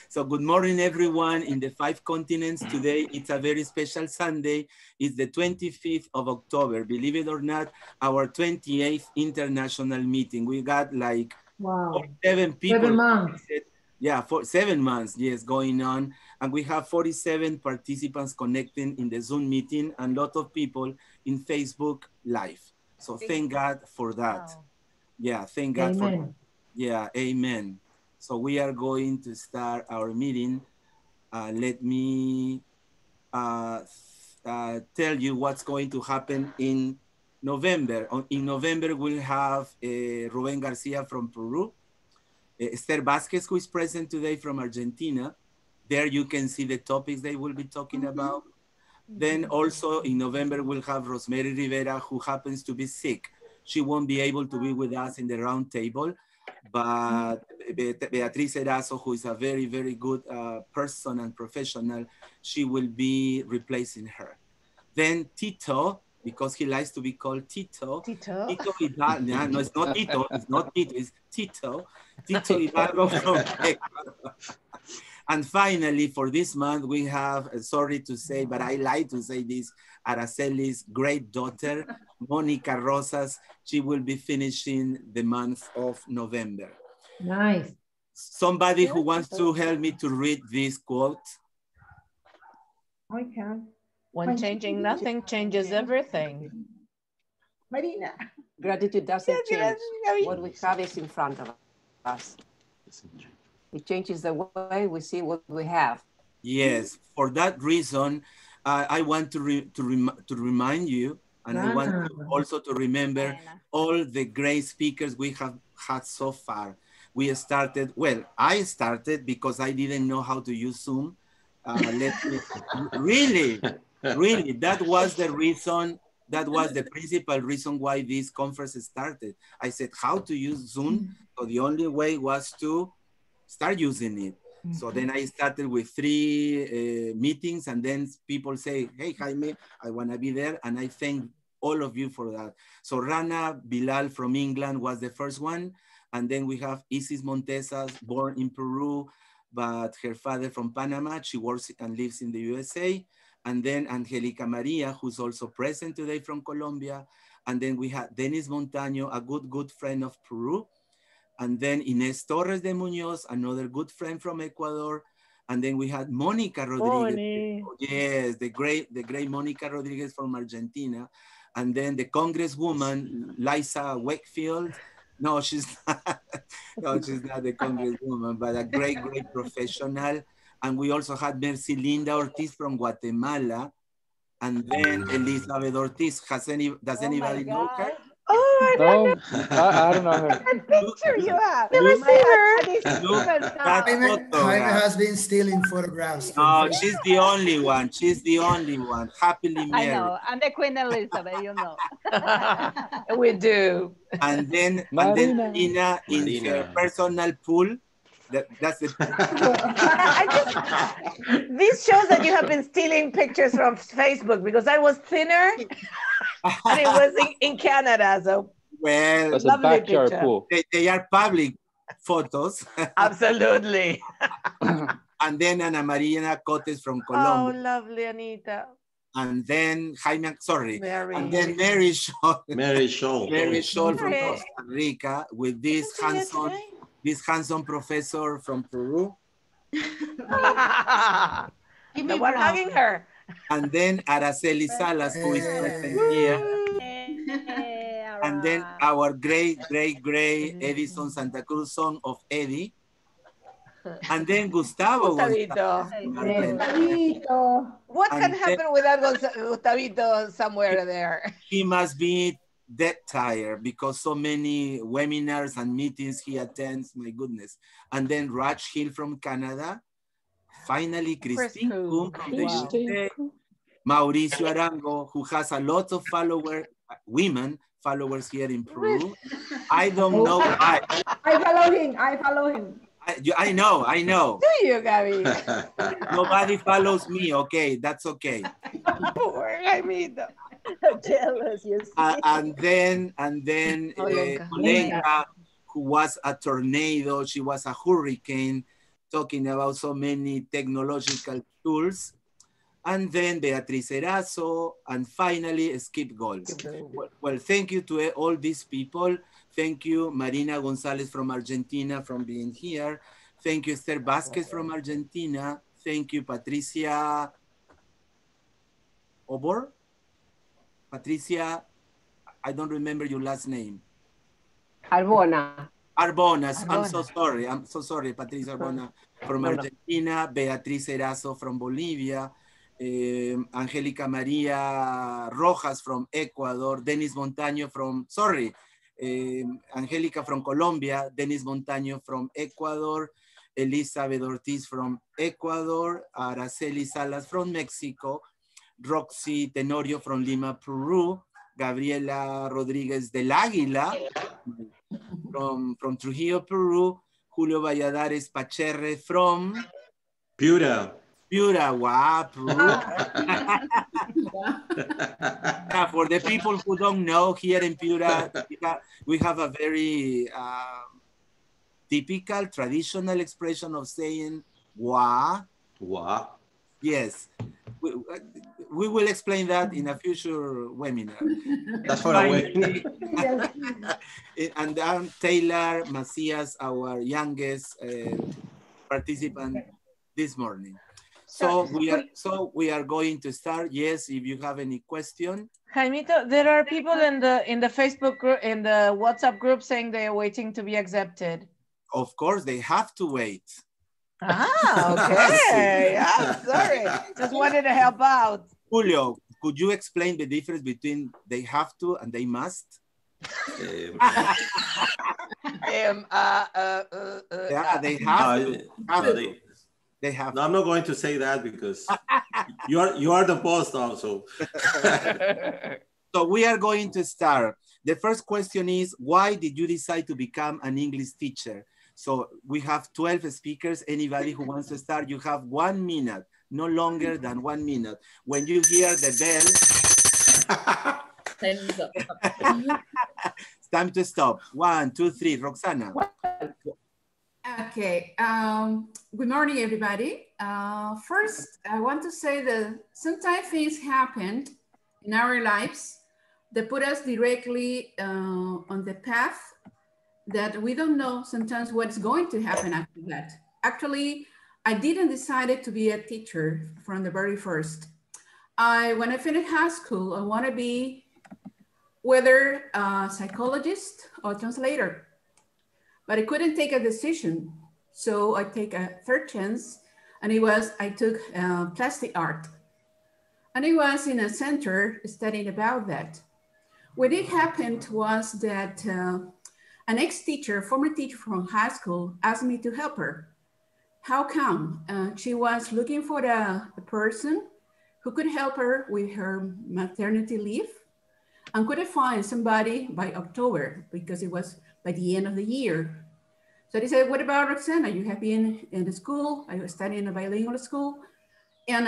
So good morning, everyone in the 5 continents. Today, it's a very special Sunday. It's the 25th of October. Believe it or not, our 28th international meeting. We got like 7 people. 7 months. Yeah, for 7 months, yes, going on. And we have 47 participants connecting in the Zoom meeting and a lot of people in Facebook Live. So thank God for that. Wow. Yeah, thank God for that. Amen. Yeah, amen. So we are going to start our meeting. Let me tell you what's going to happen in November. In November, we'll have Rubén Garcia from Peru, Esther Vásquez, who is present today from Argentina. There you can see the topics they will be talking about. Then also in November, we'll have Rosemary Rivera, who happens to be sick. She won't be able to be with us in the round table, but Beatriz Erazo, who is a very, very good person and professional, she will be replacing her. Then Tito, because he likes to be called Tito. Tito? Tito Hidalgo, no, it's not Tito, it's not Tito, it's Tito. Tito Hidalgo from Ecuador. And finally, for this month, we have, sorry to say, but I like to say this, Araceli's great daughter, Monica Rosas. She will be finishing the month of November. Nice. Somebody who wants to help me to read this quote? I can. When changing nothing changes everything. Marina. Gratitude doesn't change. What we have is in front of us. It changes the way we see what we have. Yes, for that reason, I want to remind you, and I want to also to remember all the great speakers we have had so far. We started, well, I started because I didn't know how to use Zoom. Really, that was the reason, that was the principal reason why this conference started. I said how to use Zoom, so the only way was to start using it. So then I started with 3 meetings, and then people say, hey, Jaime, I want to be there. And I thank all of you for that. So Rana Bilal from England was the first one. And then we have Isis Montesa, born in Peru, but her father from Panama. She works and lives in the USA. And then Angélica Maria, who's also present today from Colombia. And then we had Dennys Montaño, a good friend of Peru. And then Inés Torres de Muñoz, another good friend from Ecuador. And then we had Mónica Rodriguez. Yes, the great Mónica Rodriguez from Argentina. And then the Congresswoman, Liza Wakefield. No, she's not, no, she's not the Congresswoman, but a great professional. And we also had Mercy Linda Ortiz from Guatemala. And then Elizabeth Ortiz. Does anybody know her? Oh, no, I don't know her. That picture you have. Never seen her. Jaime has been stealing photographs. No, she's the only one. She's the only one. Happily married. I know. I'm the Queen Elizabeth, you know. We do. And then Marina in her personal pool. That's it. This shows that you have been stealing pictures from Facebook, because I was thinner and it was in Canada. So well, that's a backyard pool. They are public photos. Absolutely. And then Ana Maria Cotes from Oh, Colombia. lovely, Anita. And then Jaime, sorry. Mary. And then Mary Scholl. Mary Scholl. Mary Scholl from Costa Rica with this handsome professor from Peru. The one hugging her. And then Araceli Salas, who is present here. And then our great Edison Santa Cruz, son of Eddie. And then Gustavo. Gustavito. What can happen without Gustavito somewhere there? He must be dead tired because so many webinars and meetings he attends, my goodness. And then Raj Hill from Canada. Finally, Christine Kuhn from the USA. Mauricio Arango, who has a lot of women followers here in Peru. I don't know why. I follow him. I know. Do you, Gabby? Nobody follows me. Okay, that's okay. Poor Jaimito. Jealous, you see. And then Olenka, who was a tornado, she was a hurricane, talking about so many technological tools. And then Beatriz Erazo, and finally Skip Gold. Well, thank you to all these people. Thank you, Marina Gonzalez from Argentina, for being here. Thank you, Esther Vásquez from Argentina. Thank you, Patricia Obor? Patricia, I don't remember your last name. Arbona. Arbona. I'm so sorry. I'm so sorry, Patricia Arbona from Argentina. Beatriz Erazo from Bolivia. Angélica María Rojas from Ecuador. Dennys Montaño from, sorry, Angélica from Colombia. Dennys Montaño from Ecuador. Elizabeth Ortiz from Ecuador. Araceli Salas from Mexico. Roxy Tenorio from Lima, Peru. Gabriella Rodríguez del Águila from Trujillo, Peru. Julio Valladares Pacherre from Piura. Piura, wow, Peru. Yeah, for the people who don't know, here in Piura, we have a very typical, traditional expression of saying "wa." Wa. Yes, we will explain that in a future webinar. That's for a way. And then Teilhard Masias, our youngest participant this morning. So we are going to start. Yes, if you have any question. Jaimito, there are people in the Facebook group, in the WhatsApp group, saying they are waiting to be accepted. Of course, they have to wait. Ah, okay. Yeah, sorry. Just wanted to help out. Julio, could you explain the difference between they have to and they must? Yeah, they have to. They have. No, I'm not going to say that because you are the boss now. So we are going to start. The first question is, why did you decide to become an English teacher? So we have 12 speakers. Anybody who wants to start, you have 1 minute, no longer than 1 minute. When you hear the bell, it's time to stop. 1, 2, 3. Roxana. Okay. Good morning, everybody. First, I want to say that sometimes things happened in our lives that put us directly on the path that we don't know sometimes what's going to happen after that. Actually, I didn't decide to be a teacher from the very first. When I finished high school, I want to be whether a psychologist or translator, but I couldn't take a decision. So I take a third chance, and I took plastic art. And I was in a center studying about that. What it happened was that an ex-teacher, former teacher from high school, asked me to help her. How come? She was looking for a person who could help her with her maternity leave and couldn't find somebody by October because it was by the end of the year. So they said, what about Roxana? You have been in the school, I was studying in a bilingual school, and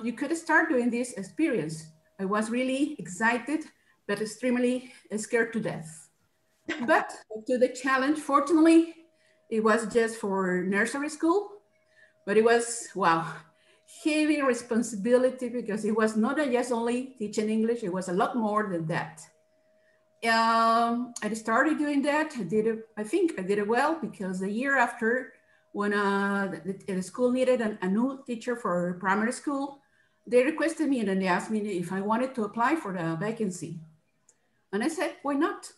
you could start doing this experience. I was really excited, but extremely scared to death. But to the challenge, fortunately, it was just for nursery school, but it was, wow, heavy responsibility because it was not just only teaching English, it was a lot more than that. I started doing that. I think I did it well because the year after, when the school needed a new teacher for primary school, they requested me and they asked me if I wanted to apply for the vacancy. And I said, why not?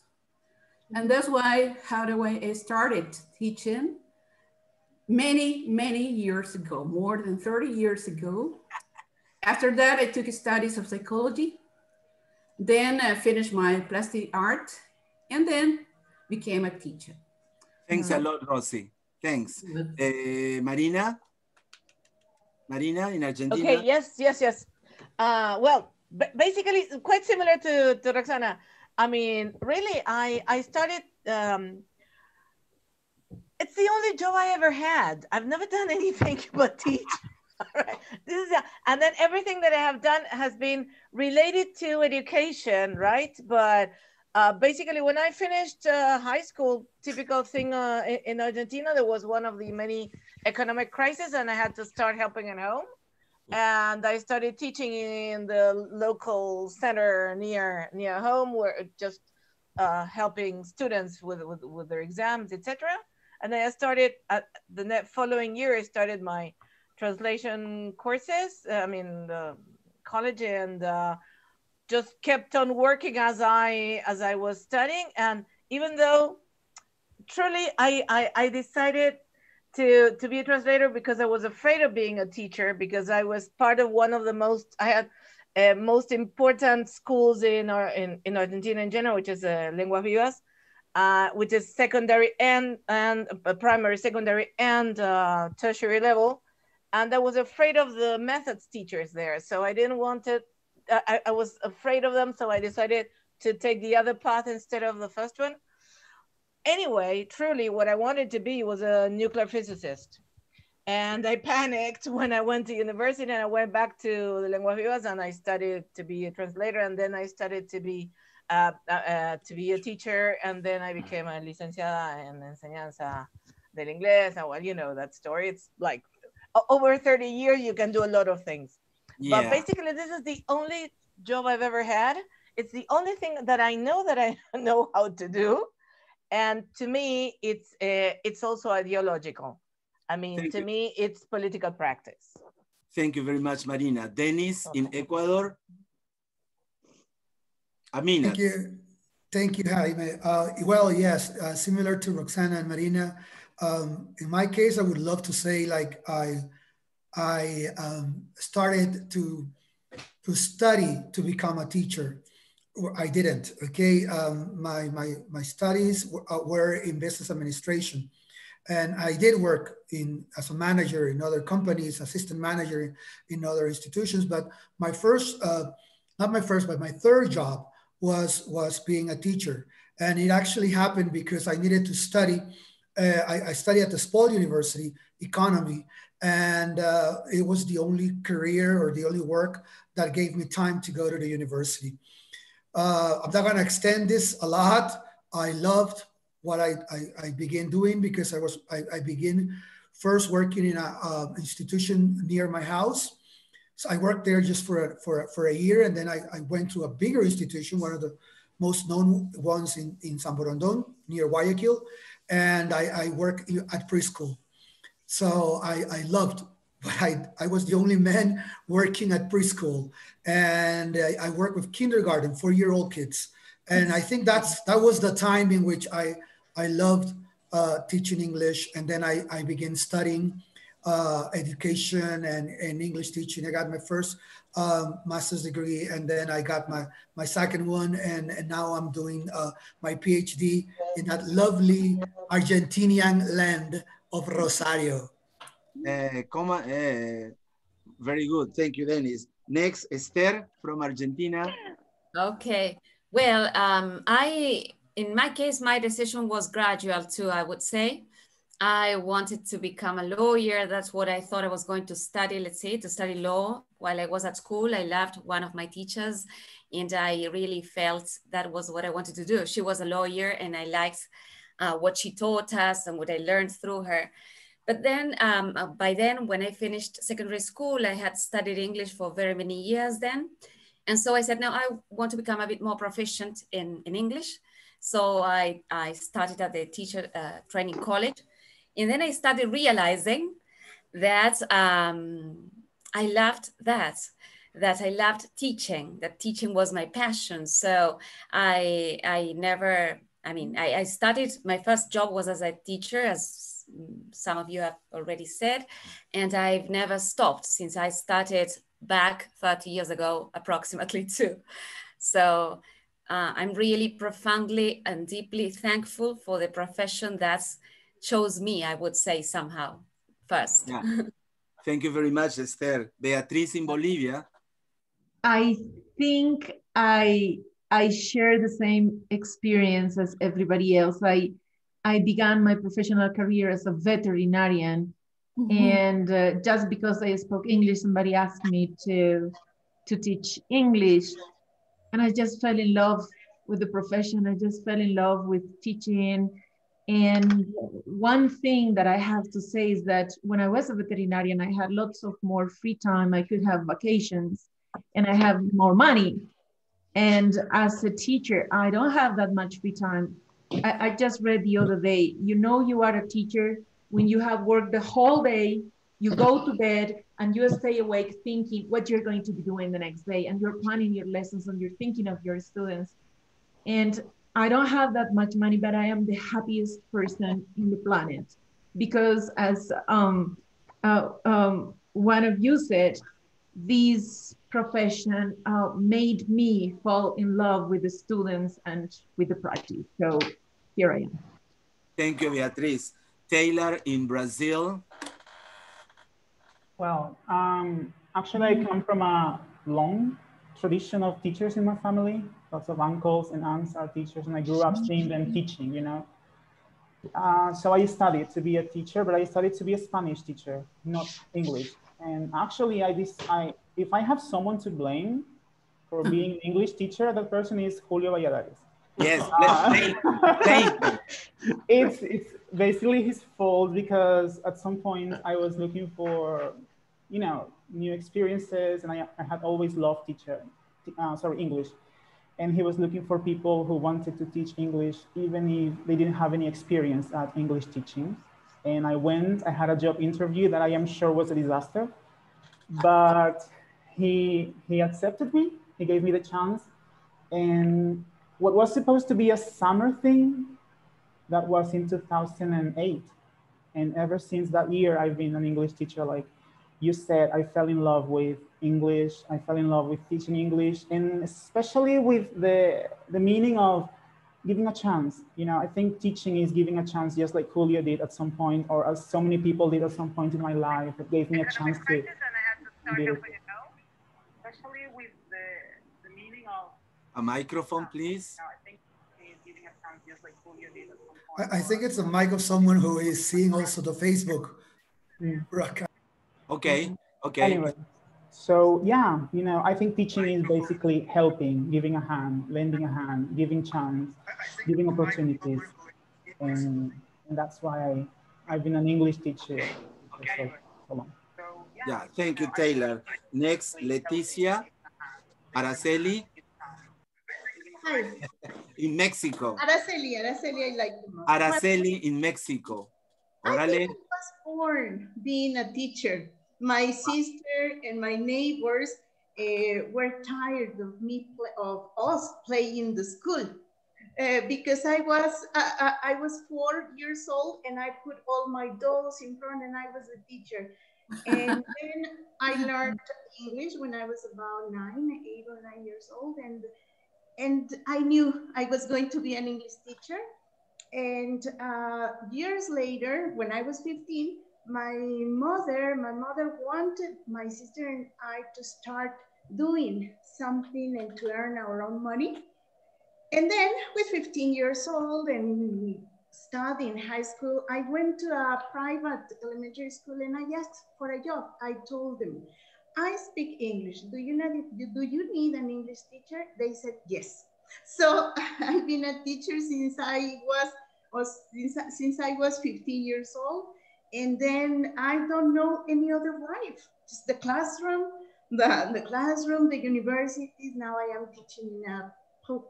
And that's how I started teaching many, many years ago, more than 30 years ago. After that, I took studies of psychology. Then I finished my plastic art and then became a teacher. Thanks a lot, Rosie. Thanks. Marina? Marina in Argentina? Okay, yes. Well, basically quite similar to Roxana. I mean, really, I started, it's the only job I ever had. I've never done anything but teach. All right. And then everything that I have done has been related to education, right? But basically, when I finished high school, typical thing in Argentina, there was one of the many economic crises, and I had to start helping at home. And I started teaching in the local center near home, where just helping students with their exams, etc. And then I started the following year. I started my translation courses. College, and just kept on working as I was studying. And even though truly I decided to be a translator because I was afraid of being a teacher, because I was part of one of the most important schools in Argentina in general, which is Lenguas Vivas, which is secondary and primary, secondary, and tertiary level. And I was afraid of the methods teachers there. So I didn't want it. I was afraid of them. So I decided to take the other path instead of the first one. Anyway, truly what I wanted to be was a nuclear physicist. And I panicked when I went to university, and I went back to the Lenguas Vivas, and I studied to be a translator. And then I started to be a teacher. And then I became a licenciada en enseñanza del inglés. And well, you know that story. It's like over 30 years, you can do a lot of things. Yeah. But basically, this is the only job I've ever had. It's the only thing that I know how to do. And to me, it's also ideological. I mean, to me, it's political practice. Thank you very much, Marina. Dennys in Ecuador. Amina. Thank you, Jaime. Well, yes, similar to Roxana and Marina. In my case, I would love to say, like, I started to study to become a teacher. I didn't. Okay, my studies were in business administration, and I did work as a manager in other companies, assistant manager in other institutions. But my first, not my first, but my third job was being a teacher, and it actually happened because I needed to study. I studied at the Spalding University economy, and it was the only career or the only work that gave me time to go to the university. I'm not going to extend this a lot. I loved what I began doing, because I began first working in an institution near my house. So I worked there just for a year, and then I went to a bigger institution, one of the most known ones in San Borondón, near Guayaquil, and I worked at preschool. So I loved, but I was the only man working at preschool, and I worked with kindergarten, 4-year-old kids. And I think that was the time in which I loved teaching English. And then I began studying education and English teaching. I got my first master's degree, and then I got my second one. And now I'm doing my PhD in that lovely Argentinian land of Rosario. Very good. Thank you, Dennys. Next, Esther from Argentina. Okay. Well, in my case, my decision was gradual too, I would say. I wanted to become a lawyer. That's what I thought I was going to study, let's say, to study law. While I was at school, I loved one of my teachers, and I really felt that was what I wanted to do. She was a lawyer, and I liked what she taught us and what I learned through her. But then, by then, when I finished secondary school, I had studied English for very many years then. And so I said, no, I want to become a bit more proficient in English. So I started at the teacher training college. And then I started realizing that I loved that I loved teaching, that teaching was my passion. So I started, my first job was as a teacher, as some of you have already said, and I've never stopped since I started back 30 years ago, approximately too. So I'm really profoundly and deeply thankful for the profession that chose me, I would say somehow first. Yeah. Thank you very much, Esther. Beatriz in Bolivia. I think I share the same experience as everybody else. I began my professional career as a veterinarian, and just because I spoke English, somebody asked me to teach English, and I just fell in love with the profession. I just fell in love with teaching. And one thing that I have to say is that when I was a veterinarian, I had lots of more free time. I could have vacations and I have more money. And as a teacher, I don't have that much free time. I just read the other day, you know, you are a teacher when you have worked the whole day, you go to bed and you stay awake thinking what you're going to be doing the next day, and you're planning your lessons and you're thinking of your students. And I don't have that much money, but I am the happiest person in the planet, because as one of you said, this profession made me fall in love with the students and with the practice. So here I am. Thank you, Beatriz. Teilhard in Brazil. Well, actually, I come from a long tradition of teachers in my family. Lots of uncles and aunts are teachers, and I grew up seeing them teaching, you know. So I studied to be a teacher, but I studied to be a Spanish teacher, not English. And actually, if I have someone to blame for being an English teacher, that person is Julio Valladares. Yes, it's basically his fault, because at some point I was looking for, you know, new experiences, and I had always loved English. And he was looking for people who wanted to teach English, even if they didn't have any experience at English teaching. And I went, I had a job interview that I am sure was a disaster, but he accepted me, he gave me the chance. And what was supposed to be a summer thing, that was in 2008. And ever since that year, I've been an English teacher. Like you said, I fell in love with English. I fell in love with teaching English, and especially with the meaning of giving a chance. You know, I think teaching is giving a chance, just like Julio did at some point, or as so many people did at some point in my life. It gave me a chance to do. Especially with the meaning of a microphone, please. I think it's a mic of someone who is seeing also the Facebook broadcast. Okay, okay. Anyway, so yeah, you know, I think teaching is basically helping, giving a hand, lending a hand, giving chance, giving opportunities. And that's why I've been an English teacher for so long. Yeah, thank you, Teilhard. Next, Leticia, Araceli. Hi. In Mexico. Araceli, I like the most. Araceli in Mexico. Orale. I was born being a teacher. My sister and my neighbors were tired of of us playing the school because I was 4 years old and I put all my dolls in front and I was a teacher. And then I learned English when I was about 8 or 9 years old, and I knew I was going to be an English teacher. And years later, when I was 15, my mother wanted my sister and I to start doing something and to earn our own money. And then with 15 years old and studying high school, I went to a private elementary school and I asked for a job. I told them, I speak English. Do you need an English teacher? They said yes. So I've been a teacher since I was 15 years old, and then I don't know any other life. Just the classroom, the universities. Now I am teaching in a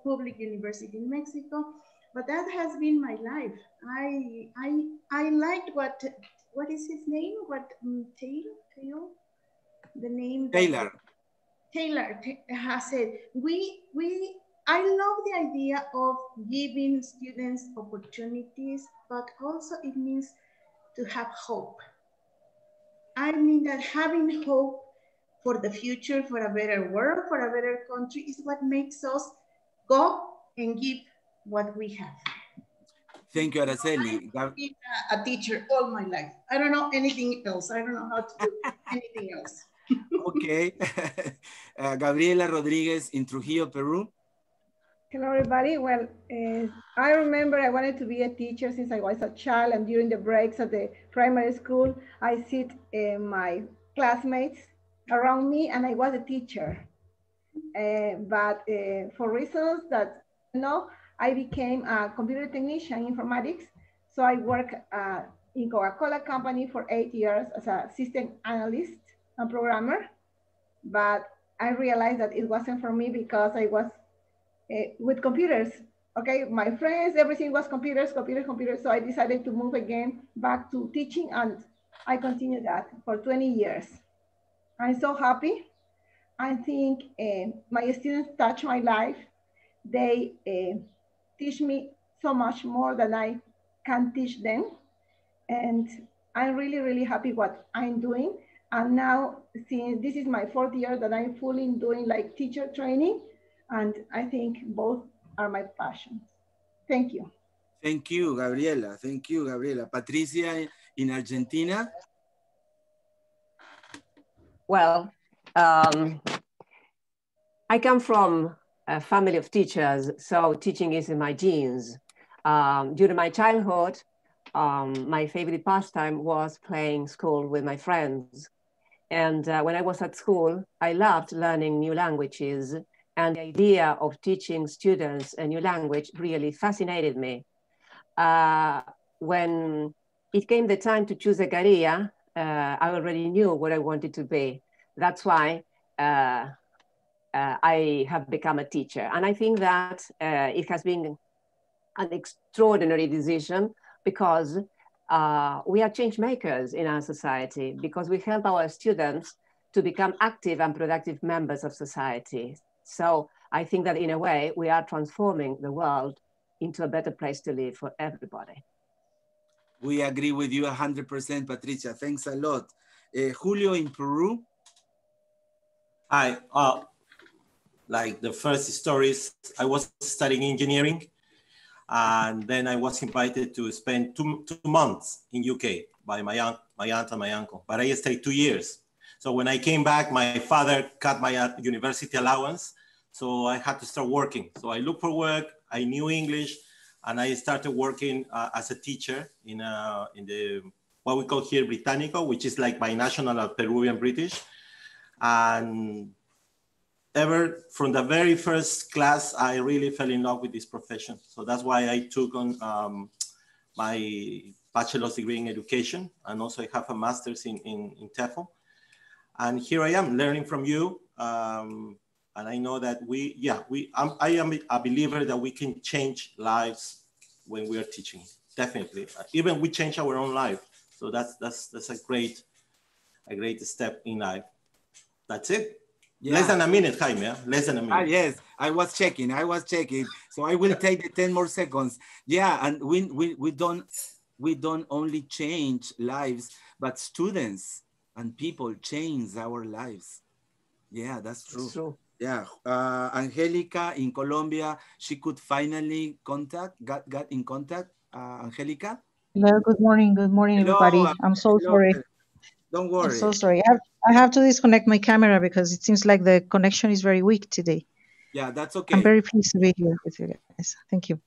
public university in Mexico, but that has been my life. I liked what is his name? Taylor? The name Teilhard. Teilhard has said, I love the idea of giving students opportunities, but also it means to have hope. I mean that having hope for the future, for a better world, for a better country is what makes us go and give what we have. Thank you, Araceli. I've been a teacher all my life. I don't know anything else. I don't know how to do anything else. Okay. Gabriella Rodriguez in Trujillo, Peru. Hello, everybody. Well, I remember I wanted to be a teacher since I was a child, and during the breaks at the primary school, I sit my classmates around me, and I was a teacher. But for reasons that know, I became a computer technician in informatics. So I work in Coca-Cola company for 8 years as a system analyst and programmer. But I realized that it wasn't for me because I was with computers. Okay, my friends, everything was computers. So I decided to move again back to teaching, and I continued that for 20 years. I'm so happy. I think my students touch my life. They teach me so much more than I can teach them. And I'm really, really happy what I'm doing. And now, since this is my 4th year that I'm fully doing like teacher training, and I think both are my passions. Thank you. Thank you, Gabriela. Thank you, Gabriela. Patricia in Argentina. Well, I come from a family of teachers, so teaching is in my genes. During my childhood, my favorite pastime was playing school with my friends. And when I was at school, I loved learning new languages, and the idea of teaching students a new language really fascinated me. When it came the time to choose a career, I already knew what I wanted to be. That's why I have become a teacher. And I think that it has been an extraordinary decision because we are change makers in our society, because we help our students to become active and productive members of society. So I think that in a way, we are transforming the world into a better place to live for everybody. We agree with you 100%, Patricia. Thanks a lot. Julio in Peru. Hi, like the first stories, I was studying engineering, and then I was invited to spend two months in UK by my aunt and my uncle, but I stayed 2 years. So when I came back, my father cut my university allowance, so I had to start working. So I looked for work, I knew English, and I started working as a teacher in the, what we call here Británico, which is like binational Peruvian British. And ever from the very first class, I really fell in love with this profession. So that's why I took on my bachelor's degree in education, and also I have a master's in TEFL. And here I am learning from you. And I know that I am a believer that we can change lives when we are teaching, definitely. Even we change our own life. So that's a great step in life. That's it. Yeah. Less than a minute, Jaime, less than a minute. Yes, I was checking. So I will take the 10 more seconds. Yeah, and we don't only change lives, but students and people change our lives. Yeah, that's true. It's true. Yeah, Angélica in Colombia, she could finally got in contact, Angélica. Hello, good morning. Good morning, everybody. I'm so sorry. Don't worry. I'm so sorry. I have to disconnect my camera because it seems like the connection is very weak today. Yeah, that's okay. I'm very pleased to be here with you guys. Thank you.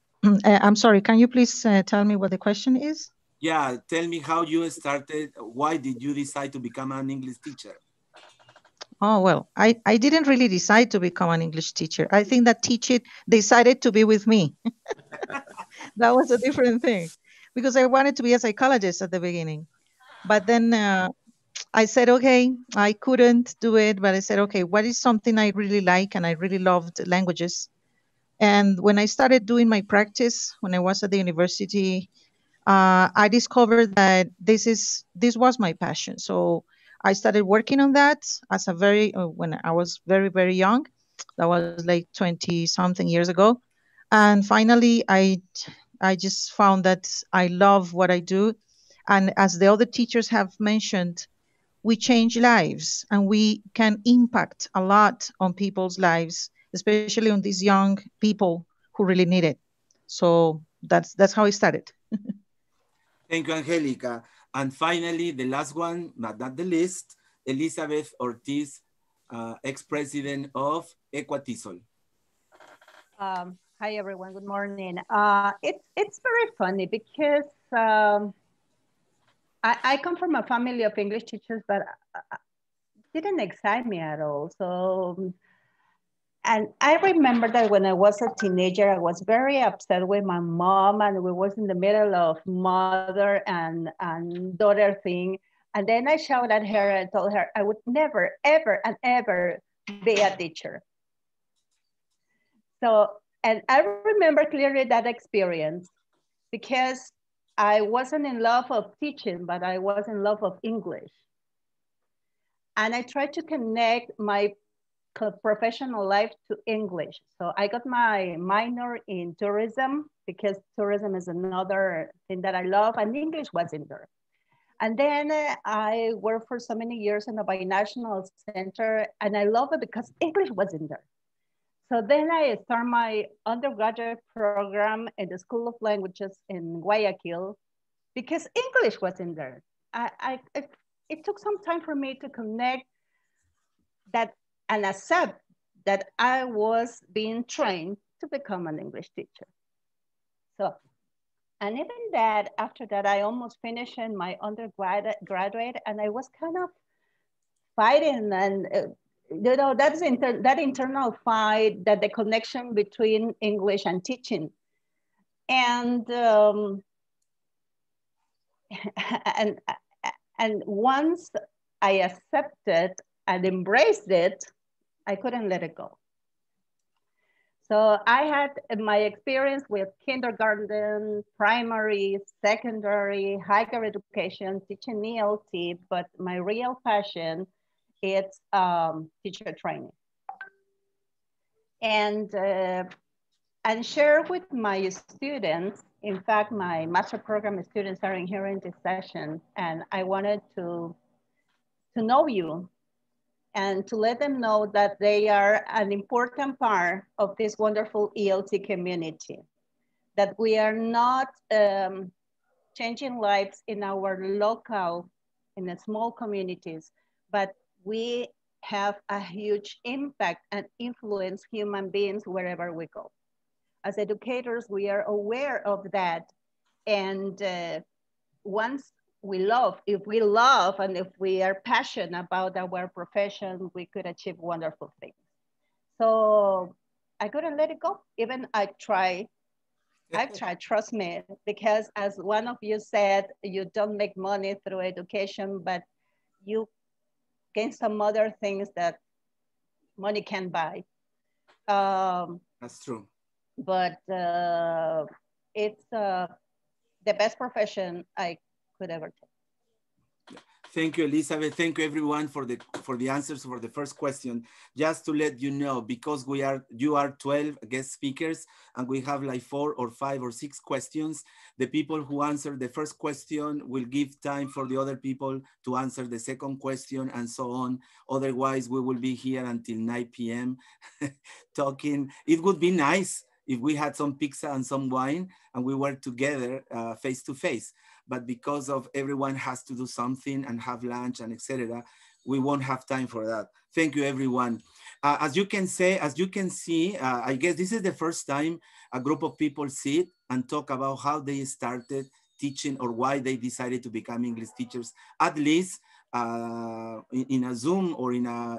I'm sorry. Can you please tell me what the question is? Yeah, tell me how you started. Why did you decide to become an English teacher? Oh, well, I didn't really decide to become an English teacher. I think that teaching decided to be with me. That was a different thing, because I wanted to be a psychologist at the beginning. But then I said, okay, I couldn't do it. But I said, okay, what is something I really like? And I really loved languages. And when I started doing my practice, when I was at the university, I discovered that this was my passion. So I started working on that as when I was very, very young. That was like 20 something years ago. And finally, I just found that I love what I do. And as the other teachers have mentioned, we change lives and we can impact a lot on people's lives, especially on these young people who really need it. So that's how it started. Thank you, Angélica. And finally, the last one, but not the least, Elizabeth Ortiz, ex-president of Equatisol. Hi, everyone. Good morning. It's very funny because I come from a family of English teachers, but it didn't excite me at all. So And I remember that when I was a teenager, I was very upset with my mom, and we was in the middle of mother and daughter thing. And then I shouted at her and told her I would never, ever, and ever be a teacher. So, and I remember clearly that experience because I wasn't in love of teaching, but I was in love of English. And I tried to connect my professional life to English. So I got my minor in tourism because tourism is another thing that I love, and English was in there. And then I worked for so many years in a binational center, and I love it because English was in there. So then I started my undergraduate program in the School of Languages in Guayaquil because English was in there. It took some time for me to connect that and accept that I was being trained to become an English teacher. So, and even that, after that, I almost finished in my undergraduate, and I was kind of fighting, and you know, that's that internal fight, that the connection between English and teaching. And and once I accepted and embraced it, I couldn't let it go. So I had my experience with kindergarten, primary, secondary, higher education, teaching ELT, but my real passion is teacher training. And share with my students. In fact, my master program students are in here in this session, and I wanted to know you and to let them know that they are an important part of this wonderful ELT community, that we are not changing lives in our local, in the small communities, but we have a huge impact and influence human beings wherever we go. As educators, we are aware of that. And once we love, if we love and if we are passionate about our profession, we could achieve wonderful things. So I couldn't let it go. Even I've tried, trust me, because as one of you said, you don't make money through education, but you gain some other things that money can buy. That's true. But it's the best profession I could ever take. Thank you, Elizabeth. Thank you, everyone, for the answers for the first question. Just to let you know, because you are 12 guest speakers, and we have like 4 or 5 or 6 questions. The people who answer the first question will give time for the other people to answer the second question, and so on. Otherwise, we will be here until 9 p.m. talking. It would be nice if we had some pizza and some wine and we were together face to face. But because of everyone has to do something and have lunch and etc., we won't have time for that. Thank you, everyone. As you can see, I guess this is the first time a group of people sit and talk about how they started teaching or why they decided to become English teachers, at least in a Zoom or in a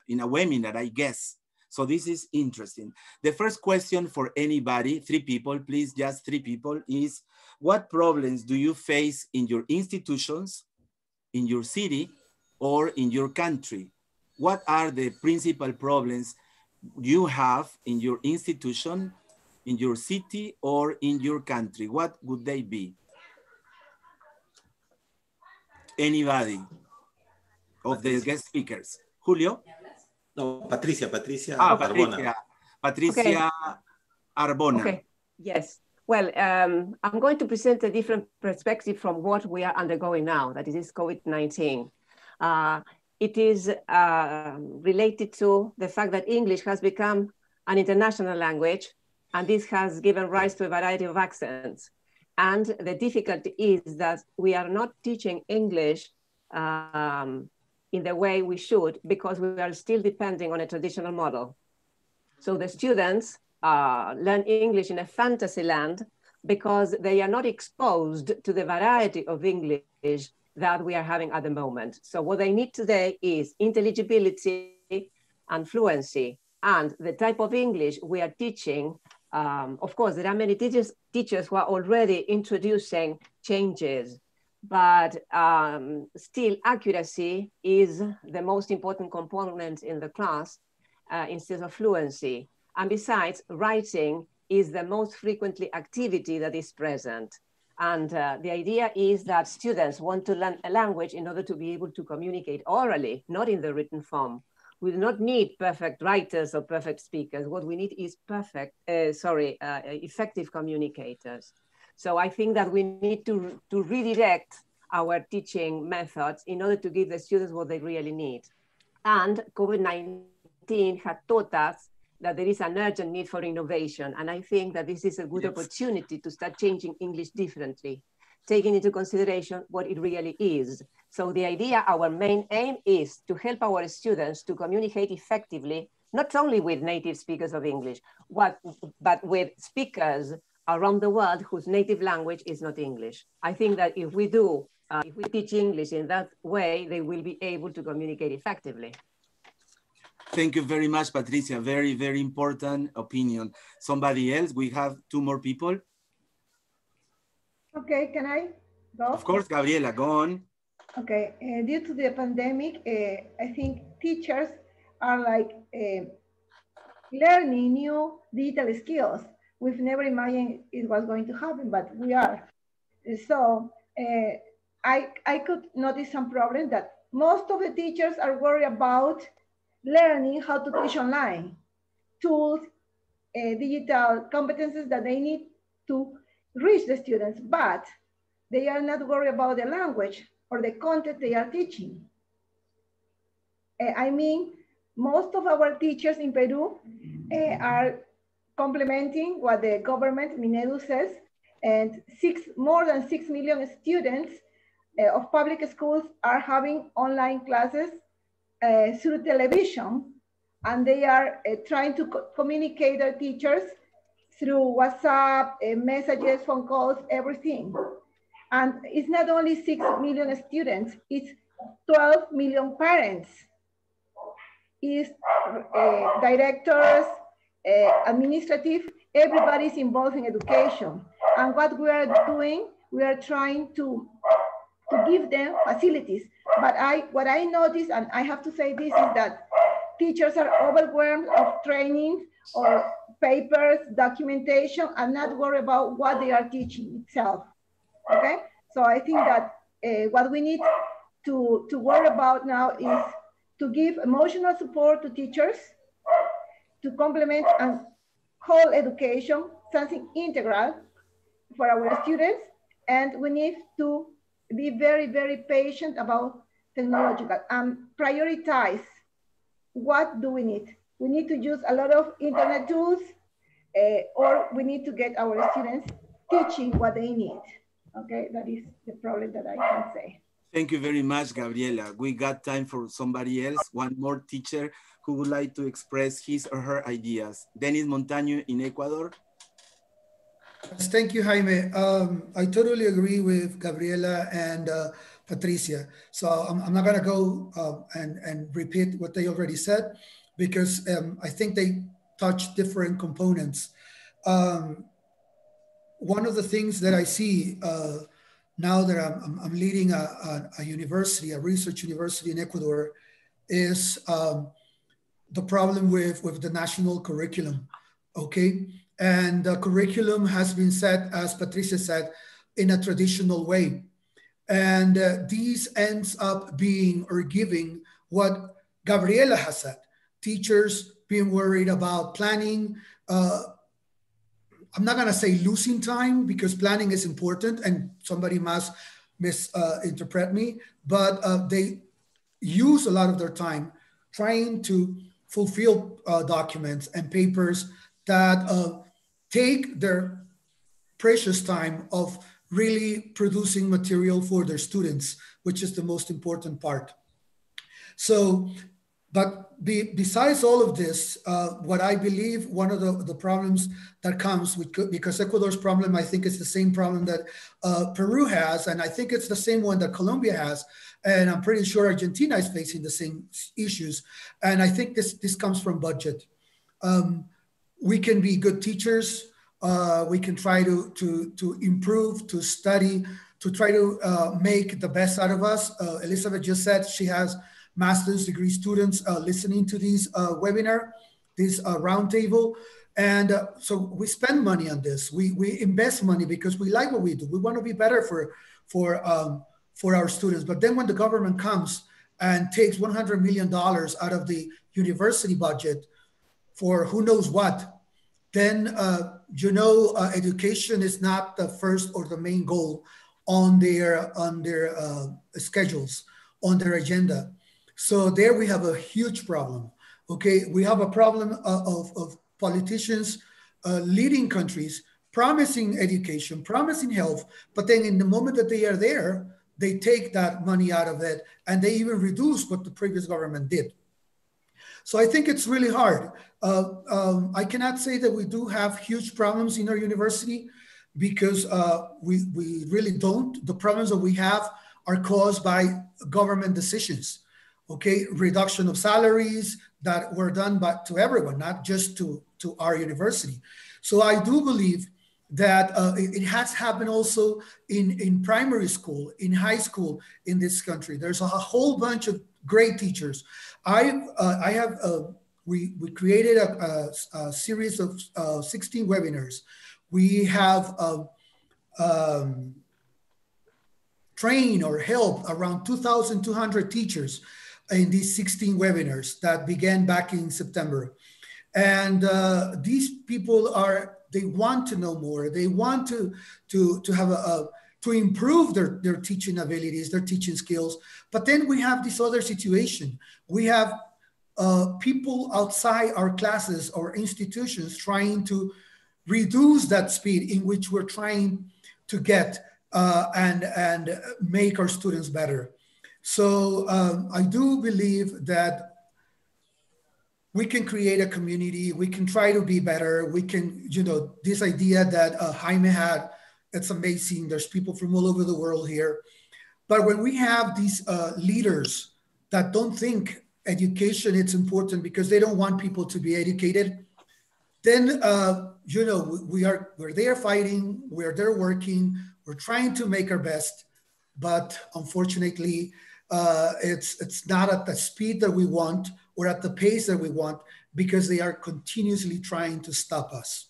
webinar, I guess. So this is interesting. The first question for anybody, 3 people, please, just 3 people, is what problems do you face in your institutions, in your city, or in your country? What are the principal problems you have in your institution, in your city, or in your country? What would they be? Anybody of the guest speakers? Julio? No, Patricia. Ah, Arbona. Patricia okay. Arbona. Okay, yes. Well, I'm going to present a different perspective from what we are undergoing now, that is COVID-19. It is related to the fact that English has become an international language, and this has given rise to a variety of accents. And the difficulty is that we are not teaching English in the way we should, because we are still depending on a traditional model. So the students learn English in a fantasy land because they are not exposed to the variety of English that we are having at the moment. So what they need today is intelligibility and fluency. and the type of English we are teaching, of course, there are many teachers who are already introducing changes, but still accuracy is the most important component in the class instead of fluency. And besides, writing is the most frequently activity that is present. And the idea is that students want to learn a language in order to be able to communicate orally, not in the written form. We do not need perfect writers or perfect speakers. What we need is effective communicators. So I think that we need to redirect our teaching methods in order to give the students what they really need. And COVID-19 had taught us that there is an urgent need for innovation. And I think that this is a good opportunity to start changing English differently, taking into consideration what it really is. So the idea, our main aim is to help our students to communicate effectively, not only with native speakers of English, but with speakers around the world whose native language is not English. I think that if we teach English in that way, they will be able to communicate effectively. Thank you very much, Patricia. Very, very important opinion. Somebody else? We have two more people. Okay, can I go? Of course, Gabriella, go on. Okay, due to the pandemic, I think teachers are like learning new digital skills. We've never imagined it was going to happen, but we are. So I could notice some problem that most of the teachers are worried about learning how to teach online, tools, digital competencies that they need to reach the students, but they are not worried about the language or the content they are teaching. I mean, most of our teachers in Peru are complementing what the government, Minedu, says, and more than 6 million students of public schools are having online classes through television, and they are trying to communicate their teachers through WhatsApp, messages, phone calls, everything. And it's not only 6 million students, it's 12 million parents. It's directors, administrative, everybody's involved in education. And what we are doing, we are trying to give them facilities. But what I noticed, and I have to say this, is that teachers are overwhelmed of training or papers, documentation, and not worried about what they are teaching itself. Okay, so I think that what we need to worry about now is to give emotional support to teachers, to complement and whole education, something integral for our students, and we need to be very, very patient about technological and prioritize what do we need. We need to use a lot of internet tools, or we need to get our students teaching what they need. Okay, that is the problem that I can say. Thank you very much, Gabriela. We got time for somebody else, one more teacher who would like to express his or her ideas. Dennys Montaño in Ecuador. Yes, thank you, Jaime. I totally agree with Gabriela and Patricia. So I'm not gonna go and repeat what they already said, because I think they touch different components. One of the things that I see now that I'm leading a university, a research university in Ecuador, is the problem with the national curriculum, okay? And the curriculum has been set, as Patricia said, in a traditional way. And these ends up being or giving what Gabriela has said, teachers being worried about planning. I'm not gonna say losing time, because planning is important and somebody must misinterpret me, but they use a lot of their time trying to fulfill documents and papers that take their precious time of really producing material for their students, which is the most important part. So, but besides all of this, what I believe one of the problems that comes with, because Ecuador's problem, I think it's the same problem that Peru has, and I think it's the same one that Colombia has, and I'm pretty sure Argentina is facing the same issues. And I think this comes from budget. We can be good teachers. We can try to improve, to study, to try to make the best out of us. Elizabeth just said she has master's degree students listening to these webinar, this roundtable. And so we spend money on this. We invest money because we like what we do. We want to be better for our students. But then when the government comes and takes $100 million out of the university budget for who knows what, then education is not the first or the main goal on their schedules, on their agenda. So there we have a huge problem. Okay, we have a problem of politicians leading countries, promising education, promising health, but then in the moment that they are there, they take that money out of it and they even reduce what the previous government did. So I think it's really hard. I cannot say that we do have huge problems in our university because we really don't. The problems that we have are caused by government decisions. Okay, reduction of salaries that were done to everyone, not just to our university. So I do believe that it has happened also in primary school, in high school in this country. There's a whole bunch of great teachers. We created a series of 16 webinars. We have trained or helped around 2,200 teachers in these 16 webinars that began back in September. And these people they want to know more. They want to have to improve their teaching abilities, their teaching skills. But then we have this other situation. We have people outside our classes or institutions trying to reduce that speed in which we're trying to get and make our students better. So I do believe that we can create a community. We can try to be better. We can, this idea that Jaime had, it's amazing. There's people from all over the world here. But when we have these leaders that don't think education is important because they don't want people to be educated, then, we're there fighting, we're there working, we're trying to make our best. But unfortunately, it's not at the speed that we want or at the pace that we want because they are continuously trying to stop us.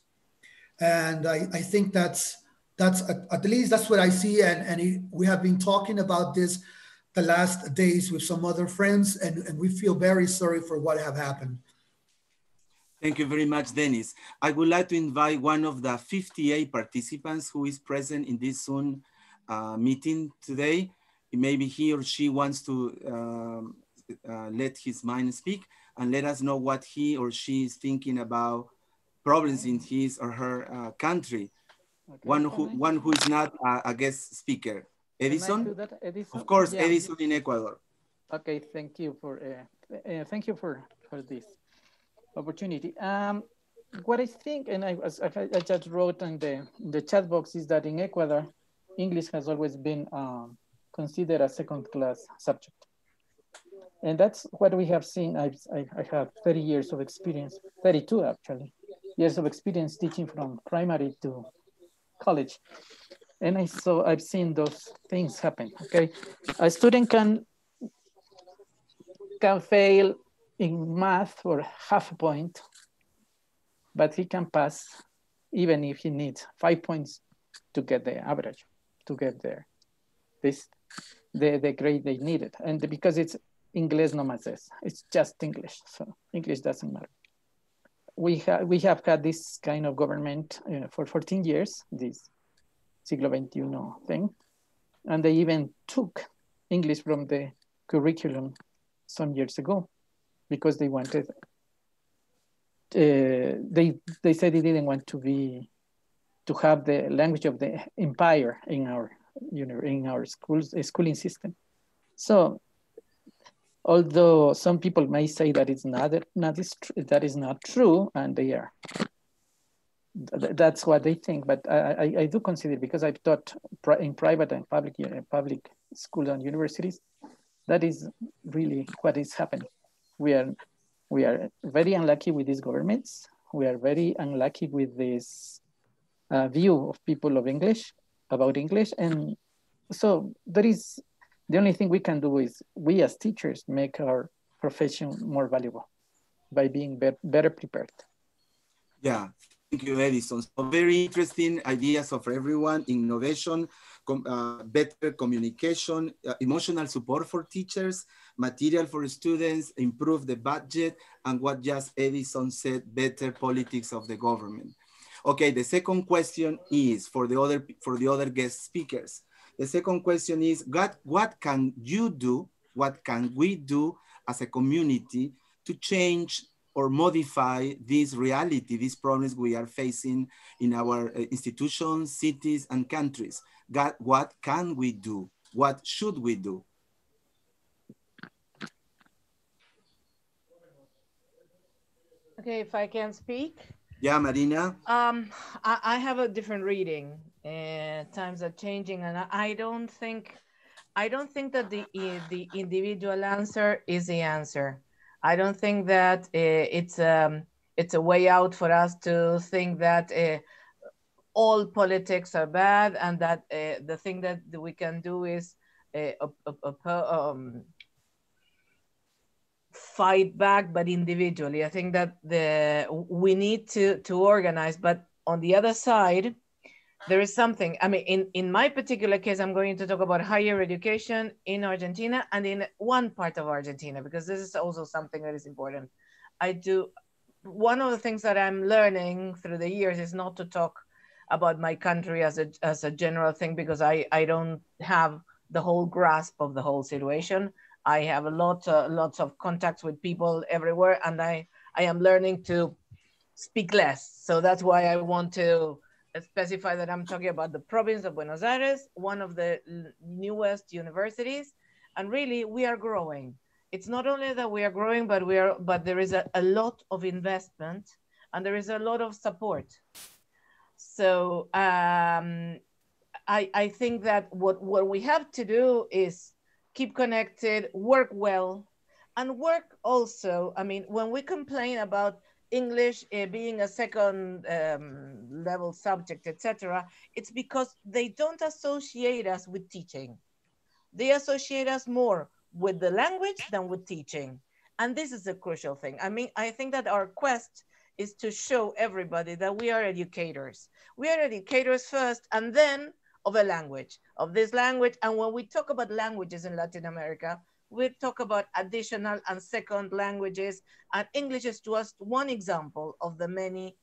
And I think that's at least that's what I see. And we have been talking about this the last days with some other friends, and we feel very sorry for what have happened. Thank you very much, Dennys. I would like to invite one of the 58 participants who is present in this Zoom meeting today. Maybe he or she wants to let his mind speak and let us know what he or she is thinking about problems in his or her country. Okay. One who is not a guest speaker. Edison? Edison? Of course, yeah. Edison in Ecuador. Okay, thank you for this opportunity. What I think, and I just wrote in the chat box, is that in Ecuador, English has always been considered a second-class subject. And that's what we have seen. I have 30 years of experience, 32 actually, years of experience teaching from primary to college. And I've seen those things happen, okay? A student can fail in math for half a point, but he can pass even if he needs 5 points to get the average, to get there. The grade they needed. And because it's Inglés no más es, it's just English, so English doesn't matter. We have had this kind of government for 14 years, this siglo XXI thing, and they even took English from the curriculum some years ago because they wanted, they said they didn't want to have the language of the empire in our schooling system. So, although some people may say that that is not true, and they are. That's what they think, but I do consider, because I've taught in private and public schools and universities, that is really what is happening. We are very unlucky with these governments. We are very unlucky with this view of people of English, about English. And so there is, the only thing we can do is we as teachers make our profession more valuable by being better prepared. Yeah, thank you, Edison. So very interesting ideas of everyone, innovation, better communication, emotional support for teachers, material for students, improve the budget, and what just Edison said, better politics of the government. Okay, the second question is for the other guest speakers. The second question is, what can you do, what can we do as a community to change or modify this reality, these problems we are facing in our institutions, cities, and countries? What can we do? What should we do? Okay, if I can speak. Yeah, Marina. I have a different reading. Times are changing, and I don't think that the individual answer is the answer. I don't think that it's a way out for us to think that all politics are bad, and that the thing that we can do is fight back, but individually. I think that we need to organize, but on the other side, there is something. I mean, in my particular case, I'm going to talk about higher education in Argentina and in one part of Argentina, because this is also something that is important. One of the things that I'm learning through the years is not to talk about my country as a general thing, because I don't have the whole grasp of the whole situation. I have lots of contacts with people everywhere, and I am learning to speak less. So that's why I want to specify that I'm talking about the province of Buenos Aires, one of the newest universities, and really we are growing. It's not only that we are growing, but there is a lot of investment and there is a lot of support. So I think that what we have to do is keep connected, work well, and work also. I mean, when we complain about English being a second level subject, etc., it's because they don't associate us with teaching. They associate us more with the language than with teaching. And this is a crucial thing. I mean, I think that our quest is to show everybody that we are educators. We are educators first, and then of a language, of this language. And when we talk about languages in Latin America, we talk about additional and second languages, and English is just one example of the many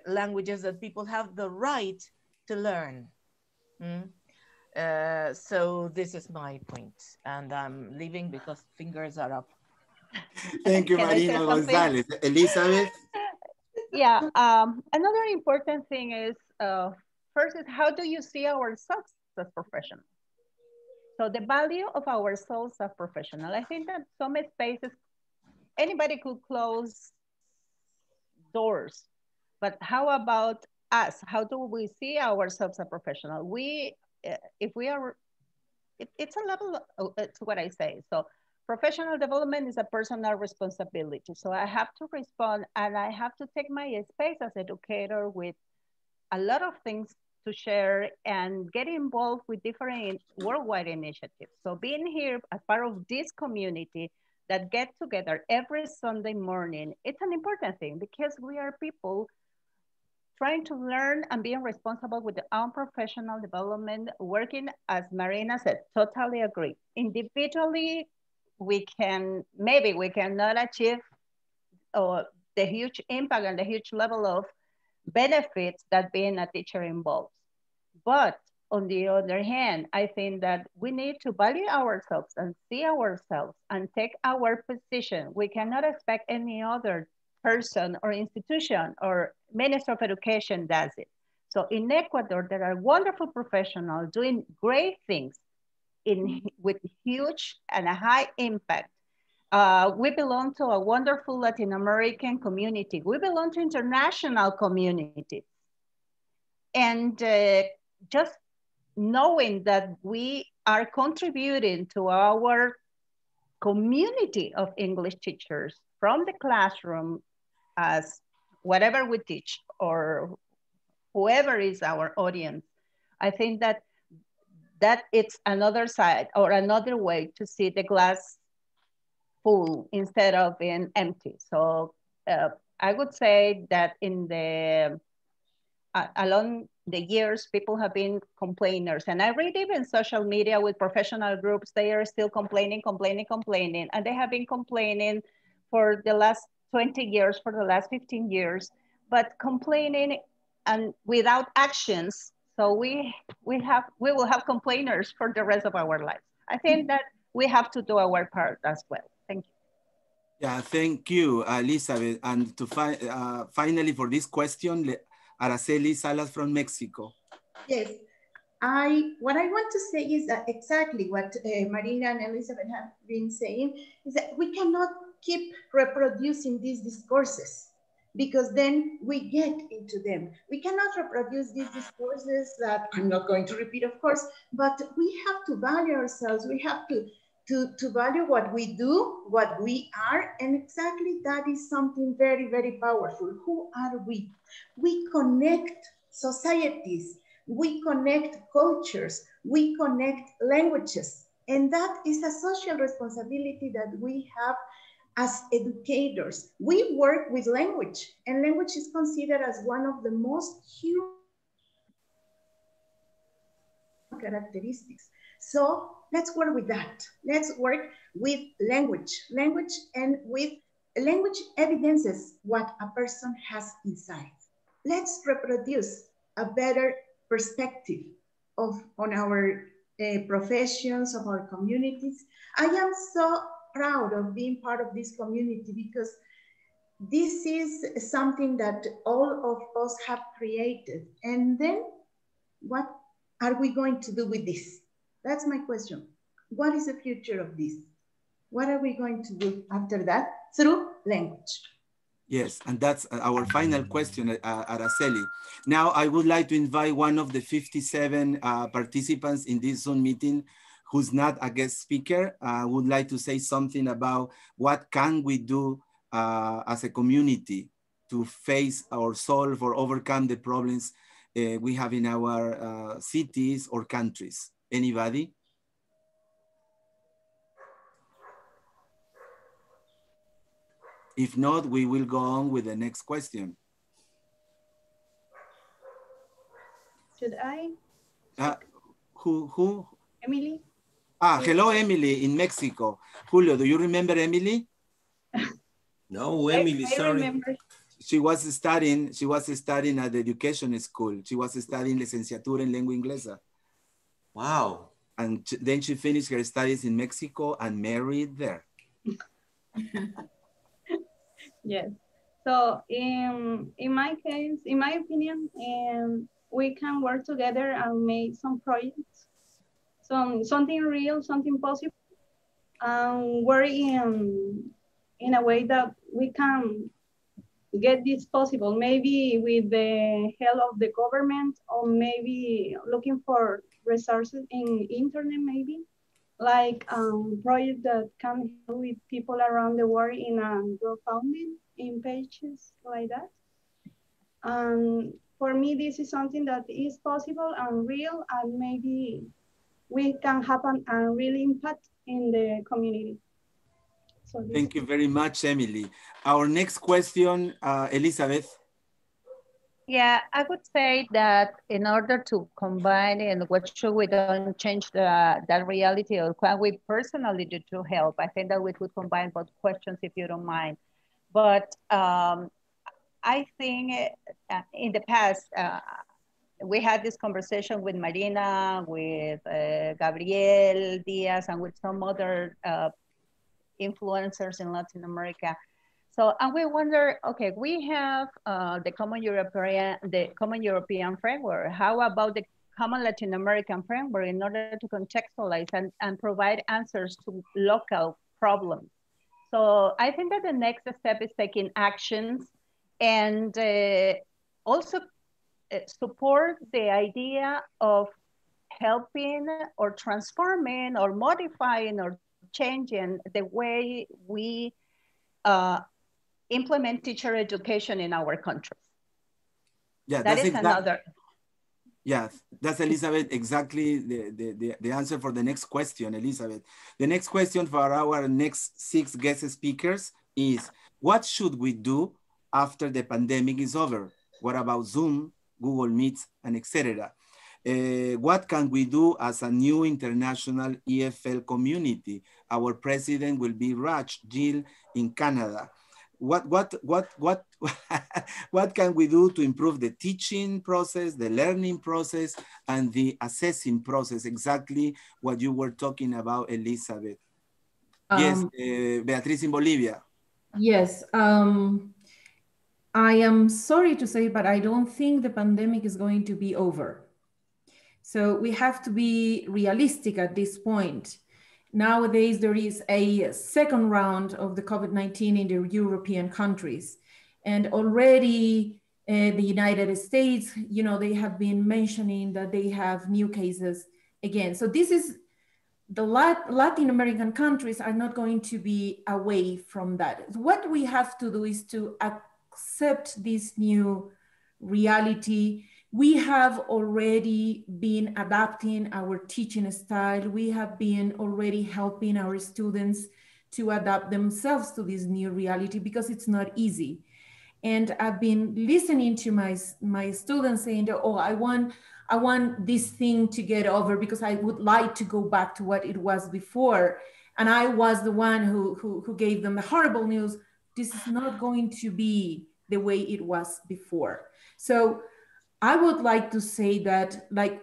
languages that people have the right to learn. So this is my point, and I'm leaving because fingers are up. Thank you, Marina Gonzalez. Elizabeth? Yeah, another important thing is, first is, how do you see ourselves as professionals? So the value of ourselves as professional. I think that some spaces, anybody could close doors, but how about us? How do we see ourselves as professional? If we are, it's a level, it's what I say. So professional development is a personal responsibility. So I have to respond, and I have to take my space as educator with a lot of things to share and get involved with different worldwide initiatives. So being here as part of this community that get together every Sunday morning, it's an important thing, because we are people trying to learn and being responsible with their own professional development, working, as Marina said, totally agree. Individually, maybe we cannot achieve the huge impact and the huge level of benefits that being a teacher involves. But on the other hand, I think that we need to value ourselves and see ourselves and take our position. We cannot expect any other person or institution or Minister of Education does it. So in Ecuador, there are wonderful professionals doing great things with huge and a high impact. We belong to a wonderful Latin American community. We belong to international communities. And just knowing that we are contributing to our community of English teachers from the classroom as whatever we teach or whoever is our audience, I think that it's another side or another way to see the glass full instead of being empty. So I would say that in the along the years, people have been complainers, and I read even social media with professional groups, they are still complaining, and they have been complaining for the last 20 years, for the last 15 years, but complaining and without actions. So we will have complainers for the rest of our lives. I think that we have to do our part as well. Thank you. Yeah, thank you, Elizabeth. And to finally for this question, Araceli Salas from Mexico. Yes, what I want to say is that exactly what Marina and Elizabeth have been saying is that we cannot keep reproducing these discourses because then we get into them. We cannot reproduce these discourses that I'm not going to repeat, of course, but we have to value ourselves. We have to value what we do, what we are, and exactly that is something very, very powerful. Who are we? We connect societies, we connect cultures, we connect languages, and that is a social responsibility that we have as educators. We work with language, and language is considered as one of the most human characteristics. So let's work with that. Let's work with language. And with language evidences what a person has inside. Let's reproduce a better perspective on our professions, of our communities. I am so proud of being part of this community because this is something that all of us have created. And then what are we going to do with this? That's my question. What is the future of this? What are we going to do after that? Through language. Yes, and that's our final question, Araceli. Now, I would like to invite one of the 57 participants in this Zoom meeting who's not a guest speaker, would like to say something about what can we do as a community to face or solve or overcome the problems we have in our cities or countries. Anybody? If not, we will go on with the next question. Should I? Who? Emily? Hello, Emily in Mexico. Julio, do you remember Emily? No, Emily, sorry. Remember. She was studying at the education school. She was studying licenciatura en lengua inglesa. Wow. And then she finished her studies in Mexico and married there. Yes. So in my case, in my opinion, we can work together and make some projects, something real, something possible, and work in a way that we can get this possible, maybe with the help of the government, or maybe looking for resources in internet, maybe like project that can help with people around the world in crowdfunding in pages like that. And for me, this is something that is possible and real, and maybe we can have a real impact in the community. So thank you very much, Emily. Our next question, Elizabeth. Yeah, I would say that in order to combine and what should we don't change that reality, or what we personally do to help, I think that we could combine both questions if you don't mind. But I think in the past, we had this conversation with Marina, with Gabriella, Diaz, and with some other influencers in Latin America. So, and we wonder, okay, we have the common European framework. How about the common Latin American framework in order to contextualize and provide answers to local problems? So I think that the next step is taking actions and also support the idea of helping or transforming or modifying or changing the way we implement teacher education in our countries. Yeah, That is another. Yeah, that's Elizabeth, exactly the answer for the next question, Elizabeth. The next question for our next 6 guest speakers is, what should we do after the pandemic is over? What about Zoom, Google Meets, and etc.? What can we do as a new international EFL community? Our president will be Raj Gill in Canada. What can we do to improve the teaching process, the learning process, and the assessing process? Exactly what you were talking about, Elizabeth. Yes, Beatriz in Bolivia. Yes, I am sorry to say, but I don't think the pandemic is going to be over. So we have to be realistic at this point. Nowadays, there is a second round of the COVID-19 in the European countries. And already the United States, you know, they have been mentioning that they have new cases again. So this is, the Latin American countries are not going to be away from that. What we have to do is to accept this new reality. We have already been adapting our teaching style. We have been already helping our students to adapt themselves to this new reality because it's not easy. And I've been listening to my students saying, oh, I want this thing to get over because I would like to go back to what it was before. And I was the one who gave them the horrible news. This is not going to be the way it was before. So I would like to say that, like,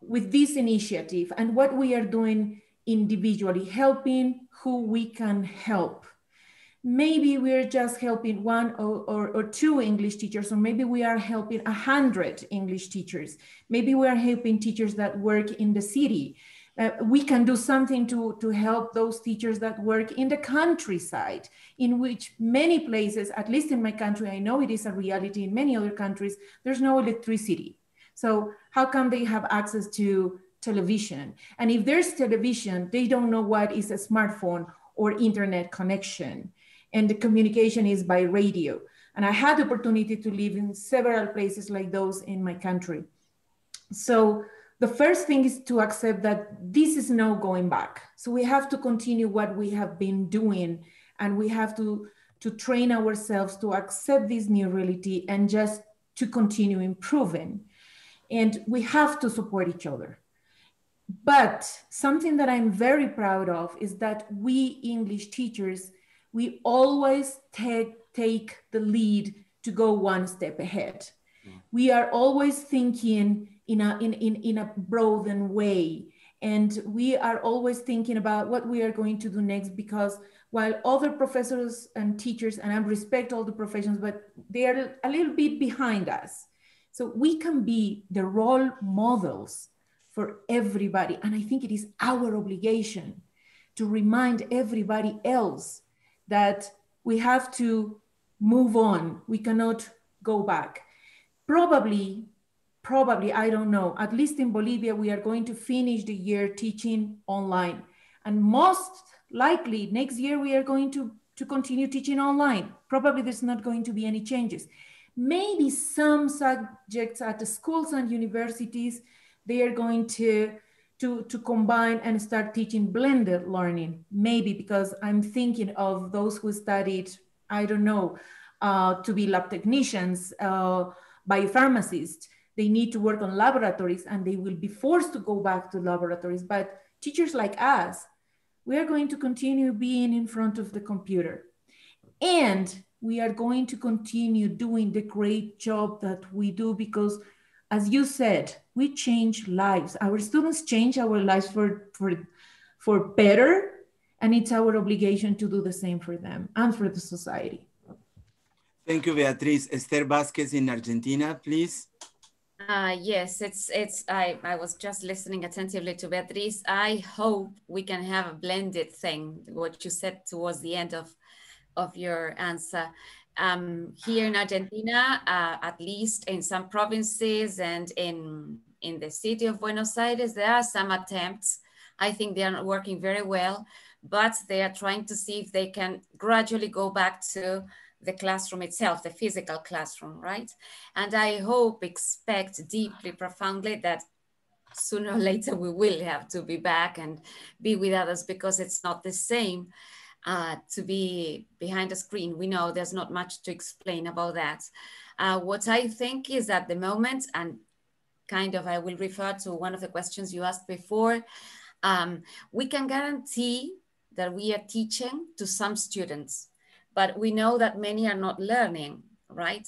with this initiative and what we are doing individually, helping who we can help. Maybe we're just helping 1 or 2 English teachers, or maybe we are helping 100 English teachers. Maybe we are helping teachers that work in the city. We can do something to help those teachers that work in the countryside, in which many places, at least in my country, I know it is a reality in many other countries, there's no electricity. So how come they have access to television? And if there's television, they don't know what is a smartphone or internet connection. And the communication is by radio. And I had the opportunity to live in several places like those in my country. So the first thing is to accept that this is no going back. So we have to continue what we have been doing, and we have to train ourselves to accept this new reality and just to continue improving. And we have to support each other. But something that I'm very proud of is that we English teachers, we always take the lead to go one step ahead. We are always thinking in a broadened way. And we are always thinking about what we are going to do next, because while other professors and teachers, and I respect all the professions, but they are a little bit behind us. So we can be the role models for everybody. And I think it is our obligation to remind everybody else that we have to move on. We cannot go back. Probably, I don't know, at least in Bolivia, we are going to finish the year teaching online. And most likely next year, we are going to continue teaching online. Probably there's not going to be any changes. Maybe some subjects at the schools and universities, they are going to combine and start teaching blended learning. Maybe, because I'm thinking of those who studied, I don't know, to be lab technicians, biopharmacists. They need to work on laboratories and they will be forced to go back to laboratories. But teachers like us, we are going to continue being in front of the computer. And we are going to continue doing the great job that we do, because as you said, we change lives. Our students change our lives for better, and it's our obligation to do the same for them and for the society. Thank you, Beatriz. Esther Vásquez in Argentina, please. Yes, I was just listening attentively to Beatriz. I hope we can have a blended thing, what you said towards the end of your answer. Here in Argentina, at least in some provinces and in the city of Buenos Aires, there are some attempts. I think they are not working very well, but they are trying to see if they can gradually go back to the classroom itself, the physical classroom, right? And I hope, expect deeply, profoundly that sooner or later we will have to be back and be with others, because it's not the same to be behind a screen. We know there's not much to explain about that. What I think is at the moment, and kind of I will refer to one of the questions you asked before, we can guarantee that we are teaching to some students, but we know that many are not learning, right?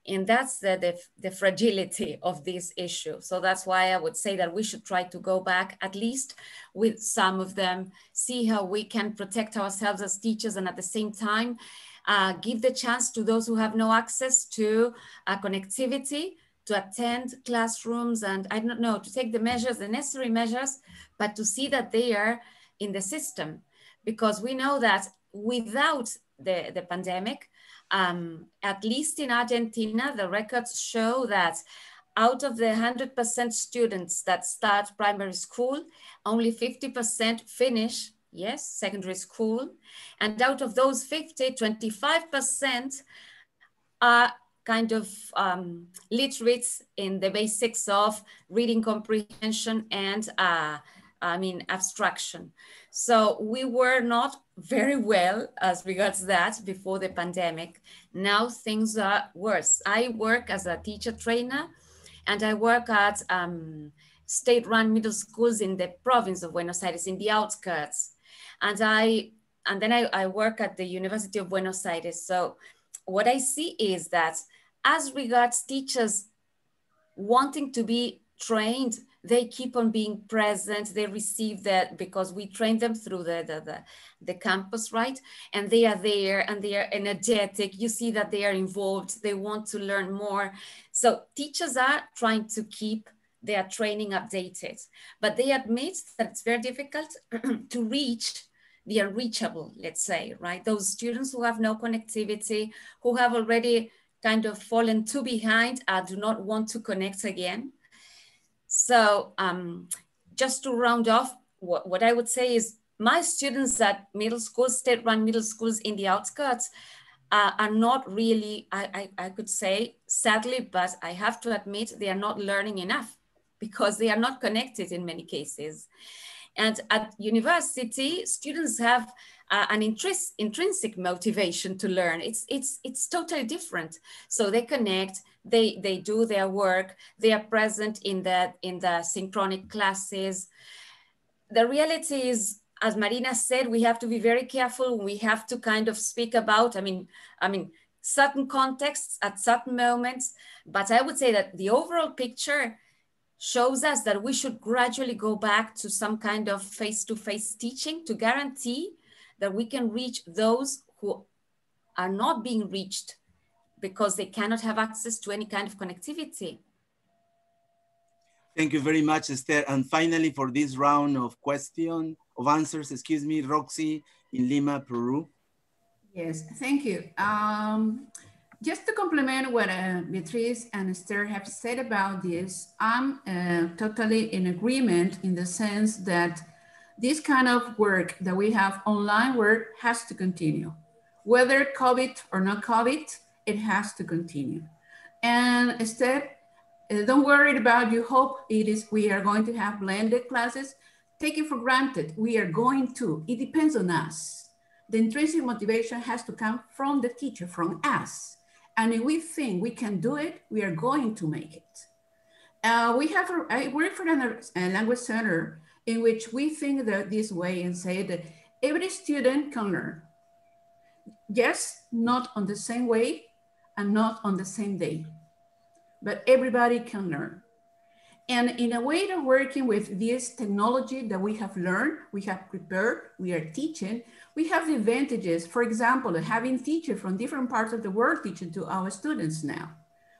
And that's the fragility of this issue. So that's why I would say that we should try to go back at least with some of them, see how we can protect ourselves as teachers, and at the same time, give the chance to those who have no access to connectivity to attend classrooms, and I don't know, to take the measures, the necessary measures, but to see that they are in the system. Because we know that without the pandemic, at least in Argentina, the records show that out of the 100% students that start primary school, only 50% finish, yes, secondary school. And out of those 50, 25% are kind of literate in the basics of reading comprehension and abstraction. So we were not very well as regards that before the pandemic. Now things are worse. I work as a teacher trainer, and I work at state-run middle schools in the province of Buenos Aires, in the outskirts. And then I work at the University of Buenos Aires. So what I see is that as regards teachers wanting to be trained, they keep on being present. They receive that because we train them through the campus, right? And they are there and they are energetic. You see that they are involved. They want to learn more. So teachers are trying to keep their training updated, but they admit that it's very difficult to reach the unreachable, let's say, right? Those students who have no connectivity, who have already kind of fallen too behind, do not want to connect again. So just to round off, what I would say is my students at middle schools, state-run middle schools in the outskirts are not really, I could say, sadly, but I have to admit they are not learning enough because they are not connected in many cases. And at university, students have an intrinsic motivation to learn. It's totally different. So they connect, they do their work, they are present in the synchronic classes. The reality is, as Marina said, we have to be very careful. We have to kind of speak about, I mean, certain contexts at certain moments, but I would say that the overall picture shows us that we should gradually go back to some kind of face-to-face teaching to guarantee that we can reach those who are not being reached because they cannot have access to any kind of connectivity. Thank you very much, Esther. And finally, for this round of answers, Roxy in Lima, Peru. Yes, thank you. Just to complement what Beatriz and Esther have said about this, I'm totally in agreement in the sense that this kind of work that we have, online work, has to continue. Whether COVID or not COVID, it has to continue. And Esther, don't worry about you hope we are going to have blended classes. Take it for granted, we are going to. It depends on us. The intrinsic motivation has to come from the teacher, from us. And if we think we can do it, we are going to make it. I work for a language center in which we think that this way and say that every student can learn. Yes, not on the same way and not on the same day, but everybody can learn. And in a way of working with this technology that we have learned, we have prepared, we are teaching, we have the advantages, for example, of having teachers from different parts of the world teaching to our students now.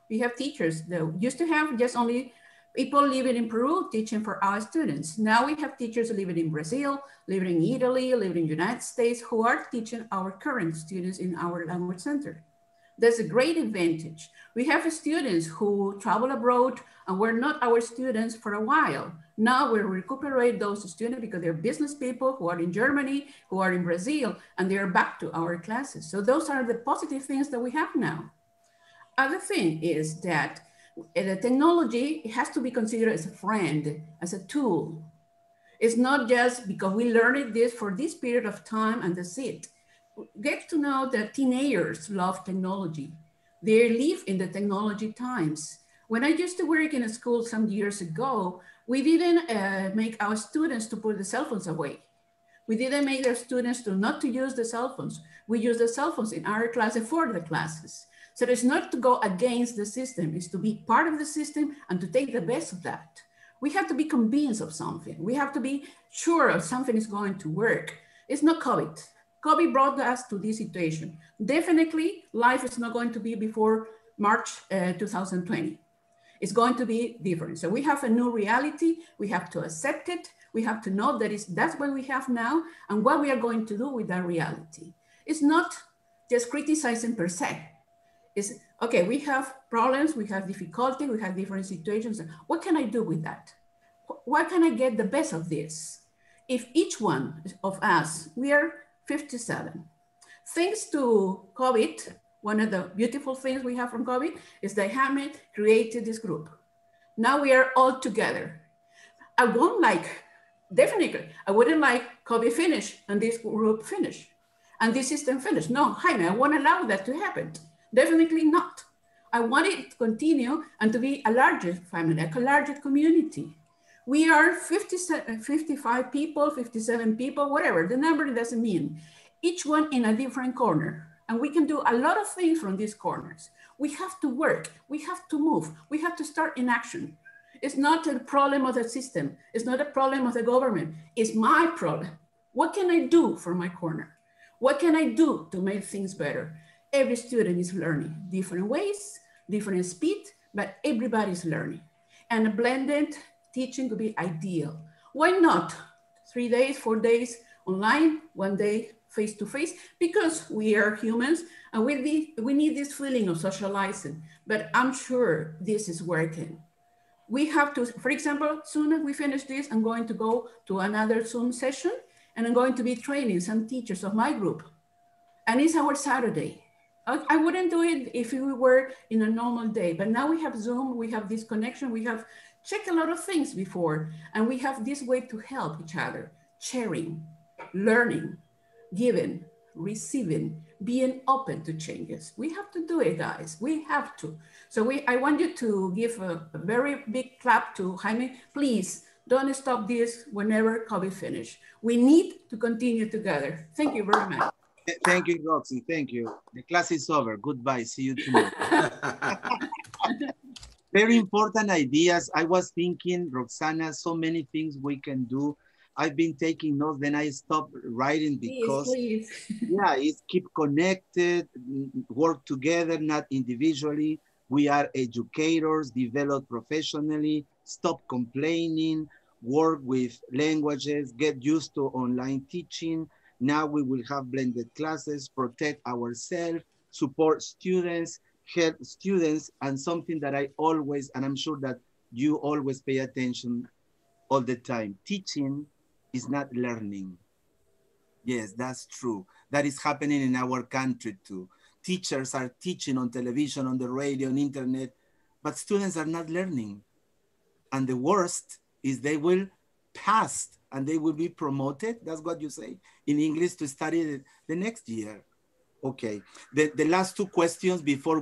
We have teachers that used to have just only people living in Peru teaching for our students. Now we have teachers living in Brazil, living in Italy, living in the United States, who are teaching our current students in our language center. There's a great advantage. We have students who travel abroad and were not our students for a while. Now we recuperate those students because they're business people who are in Germany, who are in Brazil, and they're back to our classes. So those are the positive things that we have now. Other thing is that the technology has to be considered as a friend, as a tool. It's not just because we learned this for this period of time and that's it. Get to know that teenagers love technology. They live in the technology times. When I used to work in a school some years ago, we didn't make our students to put the cell phones away. We didn't make their students to not to use the cell phones. We use the cell phones in our class and for the classes. So it's not to go against the system, it's to be part of the system and to take the best of that. We have to be convinced of something. We have to be sure something is going to work. It's not COVID. COVID brought us to this situation. Definitely, life is not going to be before March 2020. It's going to be different. So we have a new reality. We have to accept it. We have to know that that's what we have now and what we are going to do with that reality. It's not just criticizing per se. It's, okay, we have problems, we have difficulty, we have different situations. What can I do with that? What can I get the best of this? If each one of us, we are 57. Thanks to COVID, one of the beautiful things we have from COVID is that Hamid created this group. Now we are all together. I won't like, definitely, I wouldn't like COVID finish and this group finish and this system finish. No, Jaime, I won't allow that to happen. Definitely not. I want it to continue and to be a larger family, a larger community. We are 55 people, 57 people, whatever, the number doesn't mean. Each one in a different corner. And we can do a lot of things from these corners. We have to work, we have to move, we have to start in action. It's not a problem of the system. It's not a problem of the government. It's my problem. What can I do for my corner? What can I do to make things better? Every student is learning different ways, different speed, but everybody's learning. And a blended teaching would be ideal. Why not 3 days, 4 days online, 1 day face-to-face? Because we are humans and we need this feeling of socializing, but I'm sure this is working. We have to, for example, soon as we finish this, I'm going to go to another Zoom session and I'm going to be training some teachers of my group. And it's our Saturday. I wouldn't do it if we were in a normal day, but now we have Zoom, we have this connection, we have checked a lot of things before, and we have this way to help each other, sharing, learning, giving, receiving, being open to changes. We have to do it, guys, we have to. So I want you to give a very big clap to Jaime. Please don't stop this whenever COVID finish. We need to continue together. Thank you very much. Thank you, Roxy. Thank you. The class is over. Goodbye. See you tomorrow. Very important ideas. I was thinking, Roxana, so many things we can do. I've been taking notes, then I stopped writing because, please. Yeah, it's keep connected, work together, not individually. We are educators, develop professionally, stop complaining, work with languages, get used to online teaching. Now we will have blended classes, protect ourselves, support students, help students, and something that I always, and I'm sure that you always pay attention all the time. Teaching is not learning. Yes, that's true. That is happening in our country too. Teachers are teaching on television, on the radio, on internet, but students are not learning. And the worst is they will pass and they will be promoted, that's what you say, in English to study the next year. Okay, the last two questions before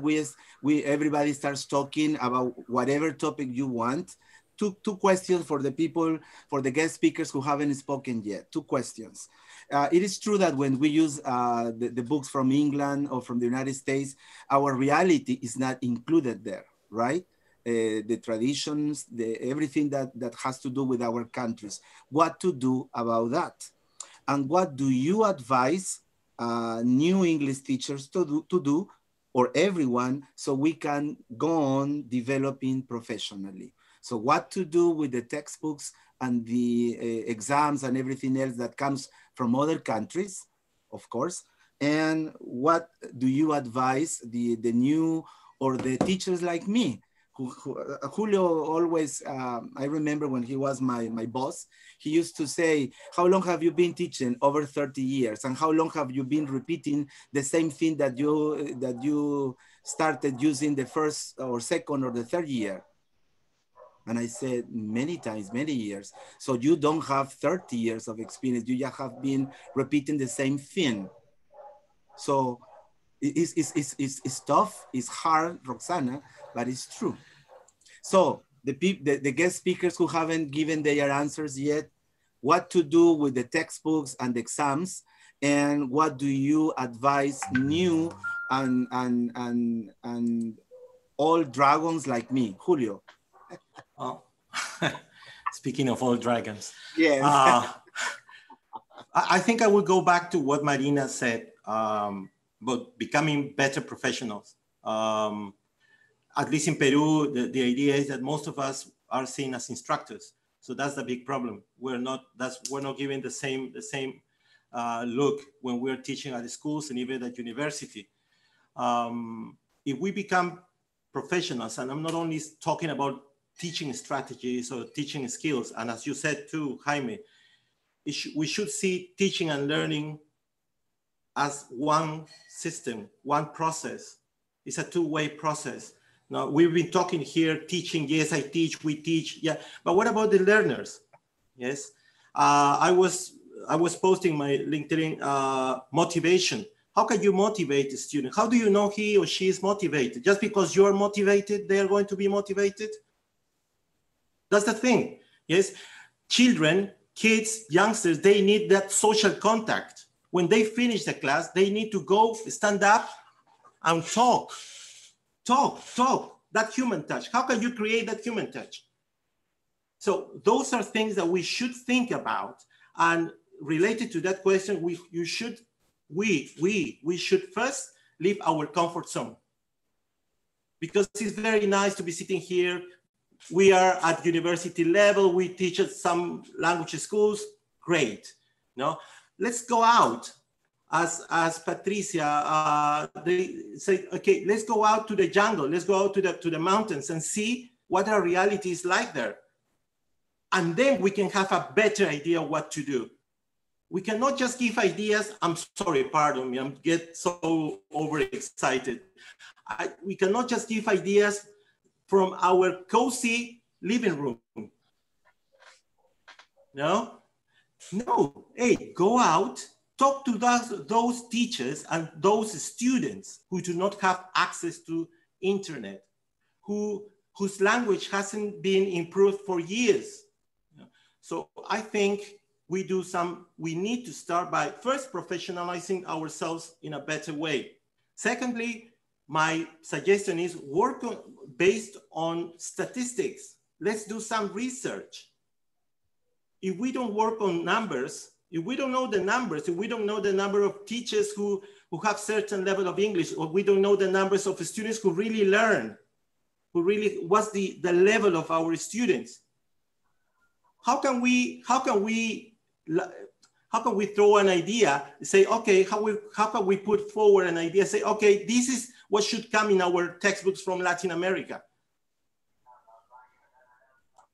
everybody starts talking about whatever topic you want. Two questions for the people, for the guest speakers who haven't spoken yet. Two questions. It is true that when we use the books from England or from the United States, our reality is not included there, right? The traditions, everything that has to do with our countries. What to do about that? And what do you advise new English teachers to do, or everyone, so we can go on developing professionally? So what to do with the textbooks and the exams and everything else that comes from other countries, of course, And what do you advise the new or the teachers like me? Julio always, I remember when he was my boss, he used to say, how long have you been teaching? Over 30 years. And how long have you been repeating the same thing that you started using the first or second or the third year? And I said, many times, many years. So you don't have 30 years of experience. You just have been repeating the same thing. So it's tough, it's hard, Roxana, but it's true. So the guest speakers who haven't given their answers yet, what to do with the textbooks and the exams, and what do you advise new and old dragons like me? Julio. Oh. Speaking of old dragons. Yes. I think I will go back to what Marina said about becoming better professionals. At least in Peru, the idea is that most of us are seen as instructors. So that's the big problem. We're not given the same look when we're teaching at the schools and even at university. If we become professionals, and I'm not only talking about teaching strategies or teaching skills, and as you said too, Jaime, we should see teaching and learning as one system, one process. It's a two-way process. Now, we've been talking here, teaching, yes, I teach, we teach, yeah. But what about the learners? Yes, I was posting my LinkedIn motivation. How can you motivate a student? How do you know he or she is motivated? Just because you're motivated, they are going to be motivated? That's the thing, yes? Children, kids, youngsters, they need that social contact. When they finish the class, they need to go stand up and talk, that human touch. How can you create that human touch? So those are things that we should think about. And related to that question, we should first leave our comfort zone. Because it's very nice to be sitting here. We are at university level. We teach at some language schools. Great. No, let's go out. As Patricia, they say, okay, let's go out to the jungle. Let's go out to the mountains and see what our reality is like there. And then we can have a better idea of what to do. We cannot just give ideas. I'm sorry, pardon me. I get so overexcited. We cannot just give ideas from our cozy living room. No, hey, go out, talk to those teachers and those students who do not have access to internet, whose language hasn't been improved for years. So I think we need to start by first professionalizing ourselves in a better way. Secondly, my suggestion is work based on statistics. Let's do some research. If we don't work on numbers, if we don't know the numbers, if we don't know the number of teachers who have certain level of English, or we don't know the numbers of students who really learn, what's the level of our students? How can we throw an idea, say, okay, how can we put forward an idea, say, okay, this is what should come in our textbooks from Latin America?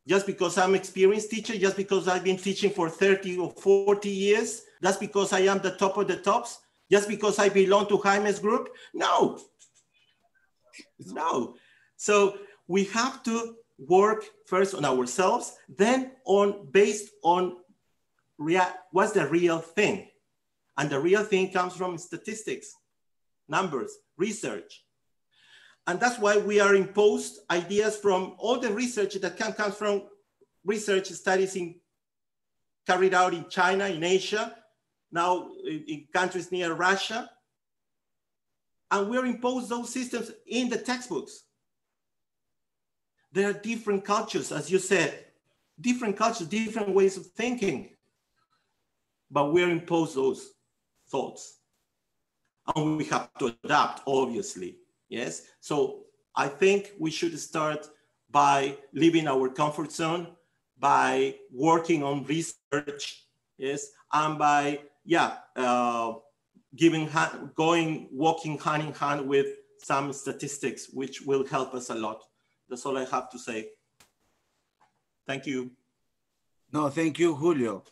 Just because I'm an experienced teacher, just because I've been teaching for 30 or 40 years, that's because I am the top of the tops, just because I belong to Jaime's group? No. So we have to work first on ourselves, then based on what's the real thing. And the real thing comes from statistics, numbers, research. And that's why we are imposed ideas from all the research that can come from research studies carried out in China, in Asia, now in countries near Russia. And we're imposed those systems in the textbooks. There are different cultures, as you said, different cultures, different ways of thinking. But we're imposed those thoughts. And we have to adapt, obviously. Yes, so I think we should start by leaving our comfort zone, by working on research, yes, and by walking hand in hand with some statistics, which will help us a lot. That's all I have to say. Thank you. No, thank you, Julio.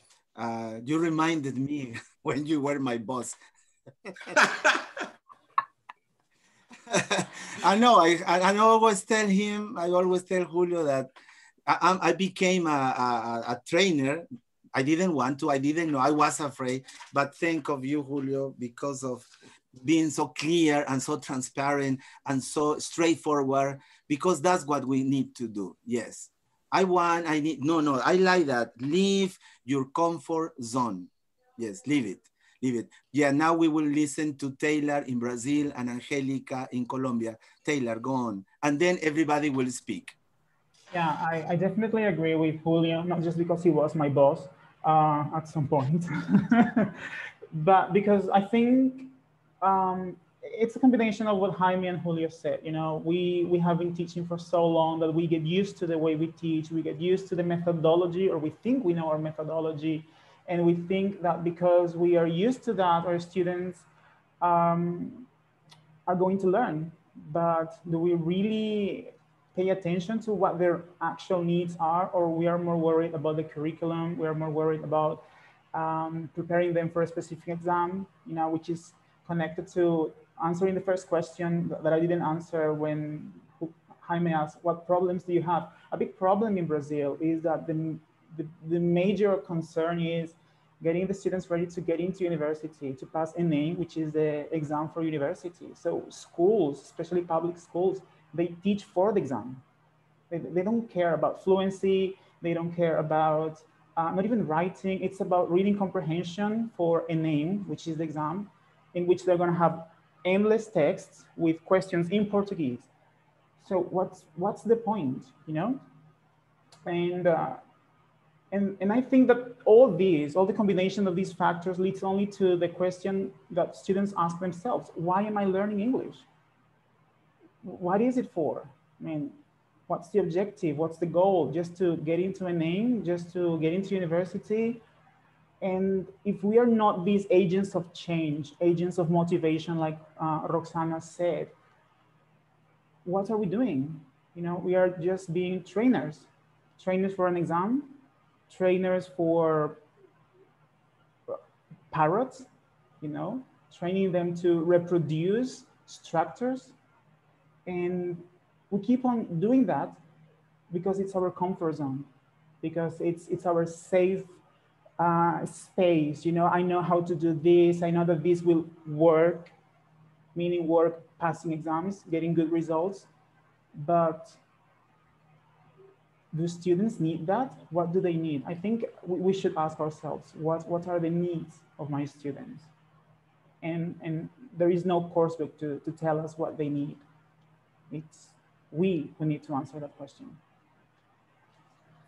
You reminded me when you were my boss. I know. I always tell him. I always tell Julio that I became a trainer. I didn't want to. I didn't know. I was afraid. But thank of you, Julio, because of being so clear and so transparent and so straightforward. Because that's what we need to do. Yes. I like that. Leave your comfort zone. Yes, leave it. Leave it. Yeah, now we will listen to Teilhard in Brazil and Angélica in Colombia. Teilhard, go on. And then everybody will speak. Yeah, I definitely agree with Julio, not just because he was my boss at some point, but because I think it's a combination of what Jaime and Julio said. You know, we have been teaching for so long that we get used to the way we teach, we get used to the methodology, or we think we know our methodology. And we think that because we are used to that, our students are going to learn. But do we really pay attention to what their actual needs are? Or we are more worried about the curriculum, we are more worried about preparing them for a specific exam, you know, which is connected to answering the first question that I didn't answer when Jaime asked, what problems do you have? A big problem in Brazil is that the major concern is getting the students ready to get into university, to pass ENEM, which is the exam for university. So schools, especially public schools, they teach for the exam. They don't care about fluency. They don't care about not even writing. It's about reading comprehension for ENEM, which is the exam, in which they're gonna have endless texts with questions in Portuguese. So what's the point, you know? And I think that all the combination of these factors leads only to the question that students ask themselves: why am I learning English? What is it for? I mean, what's the objective? What's the goal? Just to get into a name, just to get into university? And if we are not these agents of change, agents of motivation, like Roxana said, what are we doing? You know, we are just being trainers for an exam, trainers for parrots, you know, training them to reproduce structures. And we keep on doing that because it's our comfort zone, because it's our safe space. You know, I know how to do this. I know that this will work, meaning work, passing exams, getting good results. But do students need that? What do they need? I think we should ask ourselves, what are the needs of my students? And there is no coursebook to tell us what they need. It's we who need to answer that question.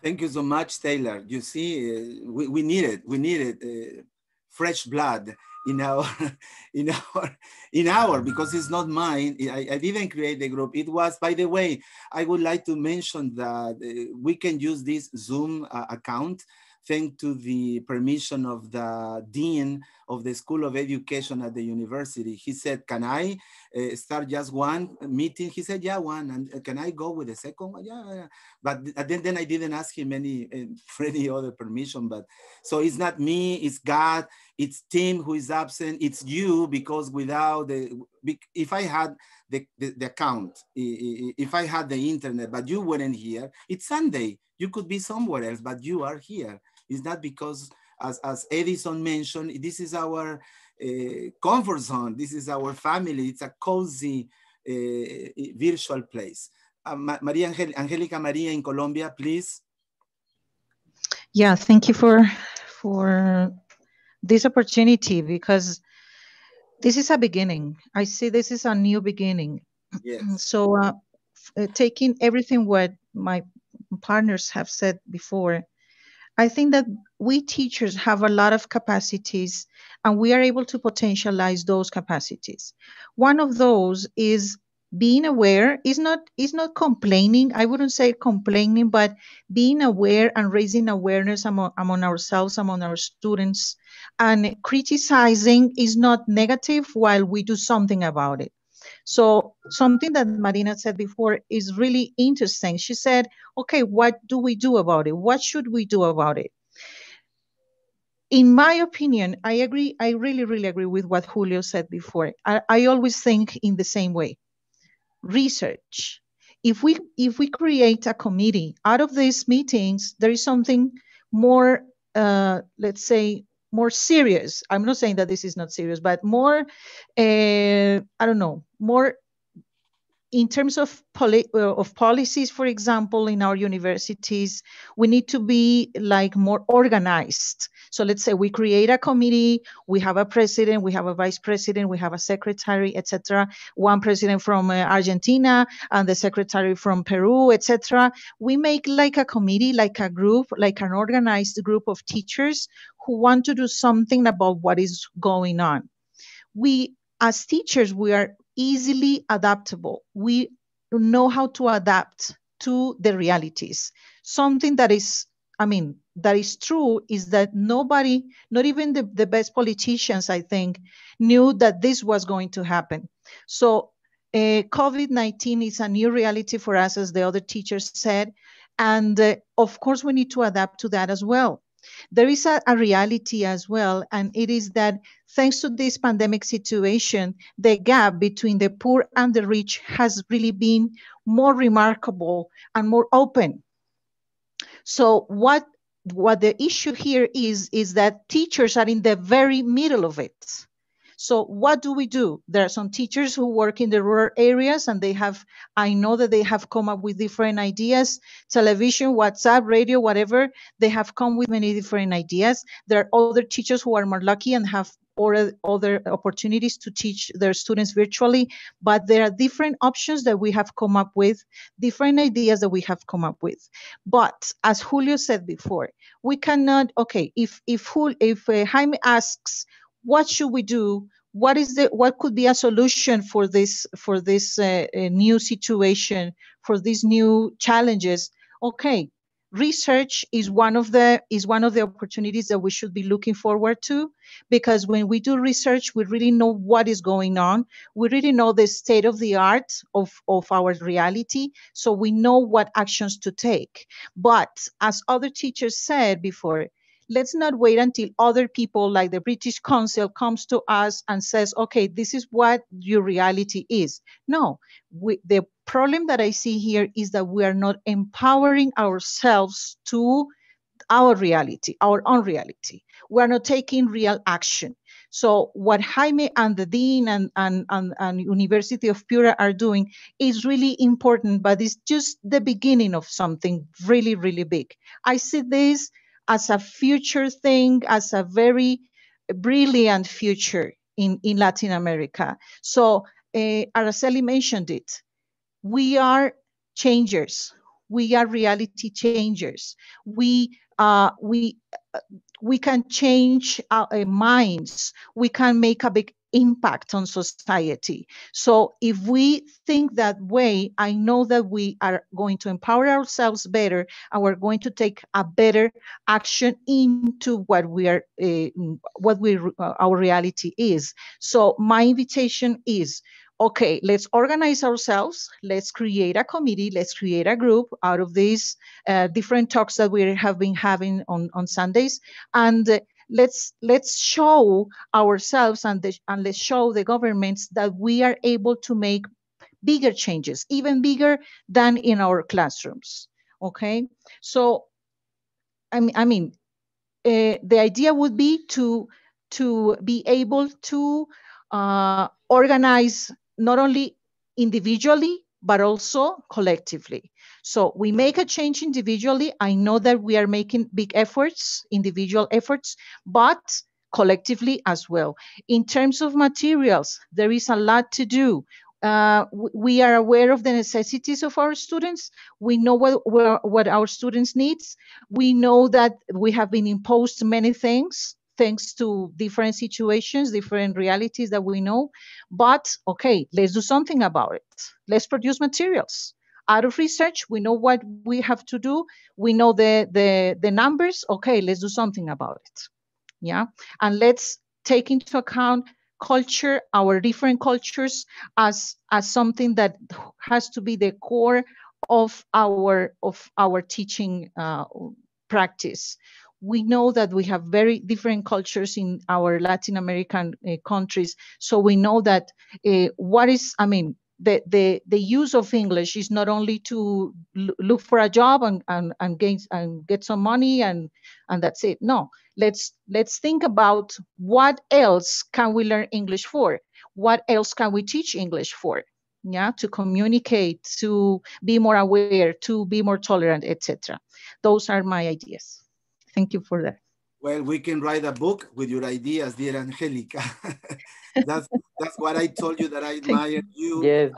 Thank you so much, Teilhard. You see, we needed fresh blood in our because it's not mine. I didn't create the group. It was, by the way, I would like to mention that we can use this Zoom account thanks to the permission of the Dean of the School of Education at the university. He said, can I start just one meeting? He said, yeah, one. And can I go with the second one? Yeah. But then I didn't ask him for any other permission. But so it's not me, it's God, it's Tim who is absent, it's you, because without if I had the account, if I had the internet, but you weren't here, it's Sunday. You could be somewhere else, but you are here. It's not because, as Edison mentioned, this is our comfort zone. This is our family. It's a cozy virtual place. Angélica Maria in Colombia, please. Yeah, thank you for this opportunity, because this is a beginning. I see this is a new beginning. Yes. So taking everything what my partners have said before, I think that we teachers have a lot of capacities and we are able to potentialize those capacities. One of those is being aware is not complaining. I wouldn't say complaining, but being aware and raising awareness among ourselves, among our students, and criticizing is not negative while we do something about it. So something that Marina said before is really interesting. She said, okay, what do we do about it? What should we do about it? In my opinion, I agree. I really, really agree with what Julio said before. I always think in the same way. Research. If we create a committee out of these meetings, there is something more, let's say, more serious. I'm not saying that this is not serious, but more, I don't know, more in terms of policies, for example, in our universities, we need to be like more organized. So let's say we create a committee, we have a president, we have a vice president, we have a secretary, etc. One president from Argentina and the secretary from Peru, etc. We make like a committee, like a group, like an organized group of teachers who want to do something about what is going on. We, as teachers, we are easily adaptable. We know how to adapt to the realities. Something that is, that is true is that nobody, not even the best politicians, I think, knew that this was going to happen. So COVID-19 is a new reality for us, as the other teachers said. And of course, we need to adapt to that as well. There is a reality as well, and it is that thanks to this pandemic situation, the gap between the poor and the rich has really been more remarkable and more open. So what the issue here is that teachers are in the very middle of it. So what do we do? There are some teachers who work in the rural areas, and I know that they have come up with different ideas, television, WhatsApp, radio, whatever. They have come with many different ideas. There are other teachers who are more lucky and have other opportunities to teach their students virtually, but there are different options that we have come up with, different ideas that we have come up with. But as Julio said before, we cannot, okay, if Jaime asks, what should we do? What could be a solution for this new situation, for these new challenges? Okay, research is one of the opportunities that we should be looking forward to, because when we do research, we really know what is going on. We really know the state of the art of our reality, so we know what actions to take. But as other teachers said before, let's not wait until other people like the British Council comes to us and says, okay, this is what your reality is. No, the problem that I see here is that we are not empowering ourselves to our reality, our own reality. We are not taking real action. So what Jaime and the Dean and University of Piura are doing is really important, but it's just the beginning of something really, really big. I see this as a future thing, as a very brilliant future in Latin America. So Araceli mentioned it. We are changers. We are reality changers. We can change our minds. We can make a big impact on society. So if we think that way, I know that we are going to empower ourselves better, and we're going to take a better action into what our reality is. So my invitation is, okay, let's organize ourselves. Let's create a committee. Let's create a group out of these different talks that we have been having on Sundays, and let's show ourselves and let's show the governments that we are able to make bigger changes, even bigger than in our classrooms. Okay, so the idea would be to be able to organize not only individually, but also collectively. So we make a change individually. I know that we are making big efforts, individual efforts, but collectively as well. In terms of materials, there is a lot to do. We are aware of the necessities of our students. We know what our students need. We know that we have been imposed many things thanks to different situations, different realities that we know. But okay, let's do something about it. Let's produce materials. Out of research, we know what we have to do. We know the numbers. Okay, let's do something about it. Yeah, and let's take into account culture, our different cultures, as something that has to be the core of our teaching practice. We know that we have very different cultures in our Latin American countries, so we know that the use of English is not only to look for a job and get some money and that's it. No, let's think about what else can we learn English for? What else can we teach English for? Yeah, to communicate, to be more aware, to be more tolerant, etc. Those are my ideas. Thank you for that. Well, we can write a book with your ideas, dear Angélica. that's what I told you, that I admire you. Yes,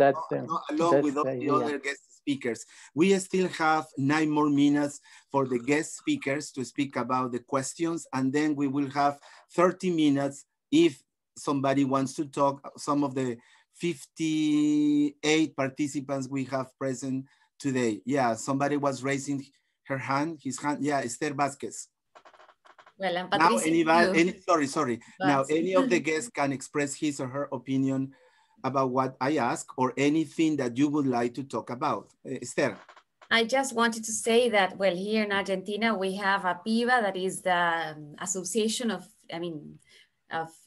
along with all the other guest speakers. We still have 9 more minutes for the guest speakers to speak about the questions, and then we will have 30 minutes if somebody wants to talk. Some of the 58 participants we have present today. Yeah, somebody was raising his hand. Yeah, Esther Vásquez. Well, and now Patricia, sorry. Now any of the guests can express his or her opinion about what I ask, or anything that you would like to talk about. Esther. I just wanted to say that, well, here in Argentina, we have a PIVA, that is the Association of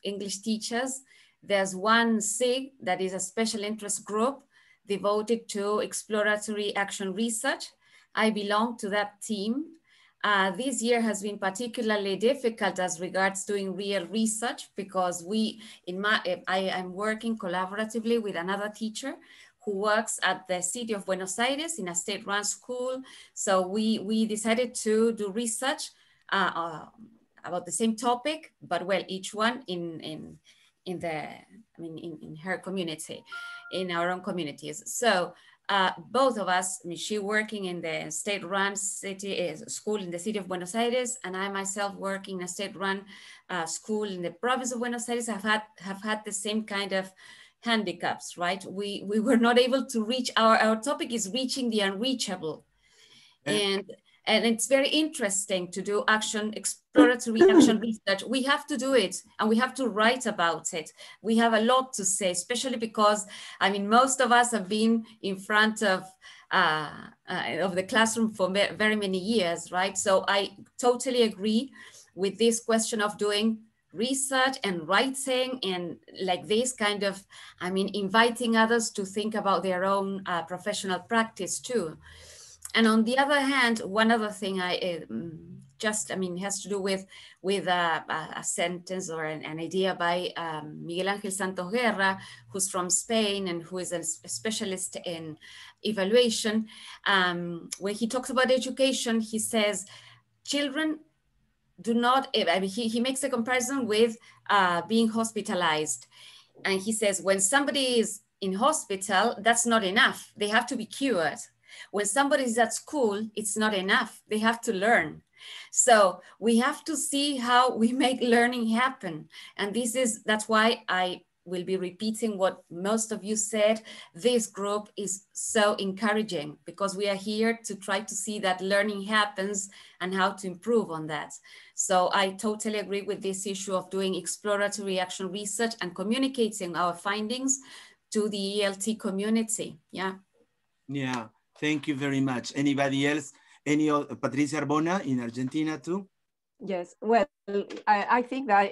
English Teachers. There's one SIG, that is a special interest group devoted to exploratory action research. I belong to that team. This year has been particularly difficult as regards doing real research, because I am working collaboratively with another teacher who works at the city of Buenos Aires in a state-run school. So we decided to do research about the same topic, but well, each one in her community, in our own communities. So both of us, she working in the state-run school in the city of Buenos Aires, and I myself working in a state-run school in the province of Buenos Aires, have had the same kind of handicaps, right? We were not able to reach, our topic is reaching the unreachable. And it's very interesting to do exploratory action research. We have to do it, and we have to write about it. We have a lot to say, especially because, most of us have been in front of the classroom for very many years, right? So I totally agree with this question of doing research and writing, and like this kind of, inviting others to think about their own professional practice too. And on the other hand, one other thing has to do with a sentence or an idea by Miguel Ángel Santos Guerra, who's from Spain and who is a specialist in evaluation. When he talks about education, he says, children do not, he makes a comparison with being hospitalized. And he says, when somebody is in hospital, that's not enough. They have to be cured. When somebody is at school, it's not enough. They have to learn. So we have to see how we make learning happen. And that's why I will be repeating what most of you said. This group is so encouraging, because we are here to try to see that learning happens and how to improve on that. So I totally agree with this issue of doing exploratory action research and communicating our findings to the ELT community. Yeah. Yeah. Thank you very much. Anybody else? Patricia Arbona in Argentina too? Yes, well, I think that,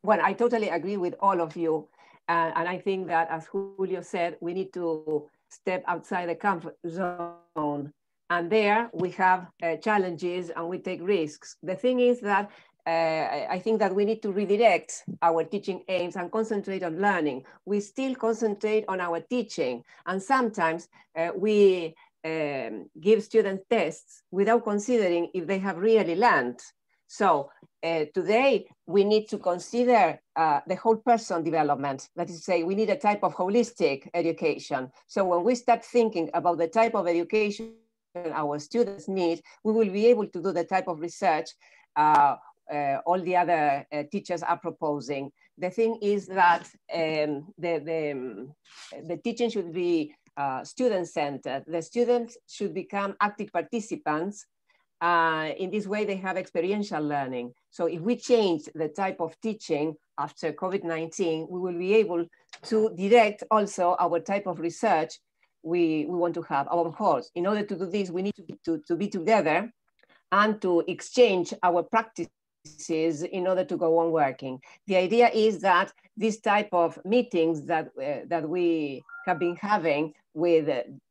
I totally agree with all of you. And I think that, as Julio said, we need to step outside the comfort zone. And there we have challenges and we take risks. The thing is that I think that we need to redirect our teaching aims and concentrate on learning. We still concentrate on our teaching. And sometimes we give students tests without considering if they have really learned. So today we need to consider the whole person development. That is to say, we need a type of holistic education. So when we start thinking about the type of education our students need, we will be able to do the type of research all the other teachers are proposing. The thing is that the teaching should be student-centered. The students should become active participants. In this way, they have experiential learning. So if we change the type of teaching after COVID-19, we will be able to direct also our type of research we want to have. Of course, in order to do this, we need to be together and to exchange our practices in order to go on working. The idea is that this type of meetings that we have been having with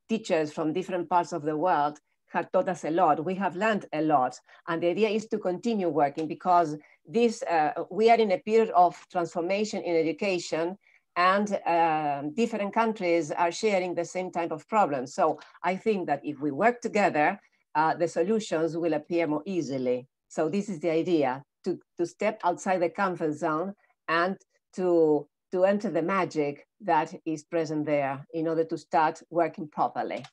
teachers from different parts of the world have taught us a lot. We have learned a lot. And the idea is to continue working because this, we are in a period of transformation in education, and different countries are sharing the same type of problems. So I think that if we work together, the solutions will appear more easily. So this is the idea, to step outside the comfort zone and to enter the magic that is present there in order to start working properly.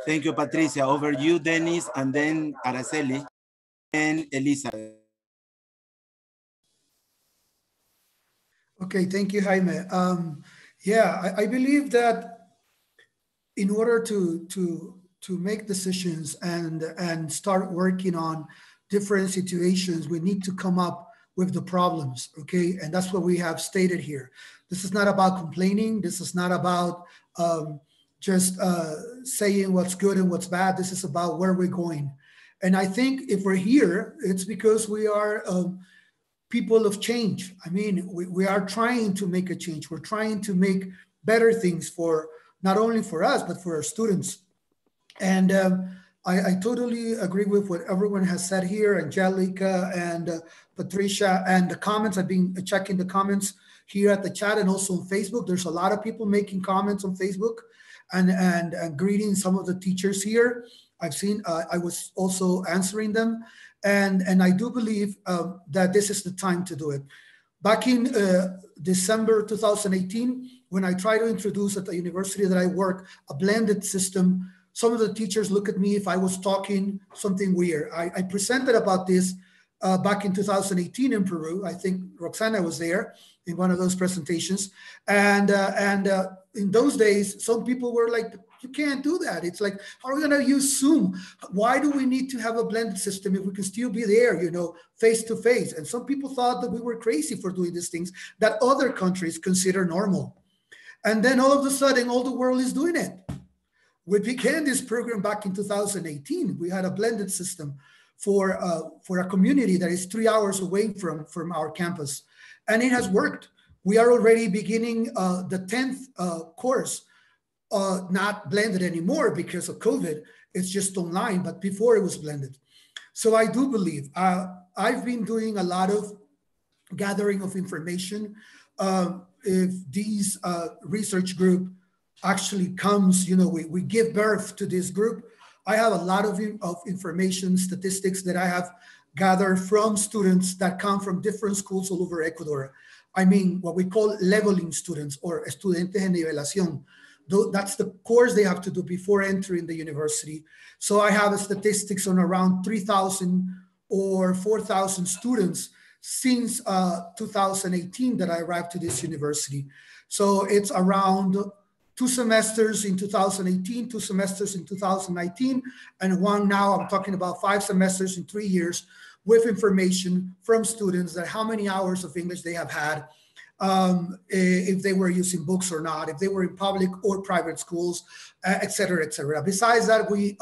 Thank you, Patricia. Over you, Dennys, and then Araceli, and Elizabeth. Okay, thank you, Jaime. Yeah, I believe that in order to make decisions and start working on different situations, we need to come up with the problems, okay? And that's what we have stated here. This is not about complaining. This is not about just saying what's good and what's bad. This is about where we're going. And I think if we're here, it's because we are people of change. I mean, we are trying to make a change. We're trying to make better things for not only for us, but for our students. And I totally agree with what everyone has said here, Angélica and Patricia, and the comments. I've been checking the comments here at the chat and also on Facebook. There's a lot of people making comments on Facebook and greeting some of the teachers here. I've seen, I was also answering them. And I do believe that this is the time to do it. Back in December 2018, when I tried to introduce at the university that I work a blended system, some of the teachers look at me if I was talking something weird. I presented about this back in 2018 in Peru. I think Roxana was there in one of those presentations. And in those days, some people were like, you can't do that. It's like, how are we gonna use Zoom? Why do we need to have a blended system if we can still be there, you know, face to face? And some people thought that we were crazy for doing these things that other countries consider normal. And then all of a sudden, all the world is doing it. We began this program back in 2018. We had a blended system for a community that is 3 hours away from our campus. And it has worked. We are already beginning the 10th course, not blended anymore because of COVID. It's just online, but before it was blended. So I do believe, I've been doing a lot of gathering of information. If these research group actually comes, you know, we give birth to this group. I have a lot of information, statistics that I have gathered from students that come from different schools all over Ecuador. I mean, what we call leveling students or estudiantes de nivelación. That's the course they have to do before entering the university. So I have statistics on around 3,000 or 4,000 students since 2018 that I arrived to this university. So it's around 2 semesters in 2018, 2 semesters in 2019, and one now. I'm talking about 5 semesters in 3 years with information from students that how many hours of English they have had, if they were using books or not, if they were in public or private schools, et cetera, et cetera. Besides that, we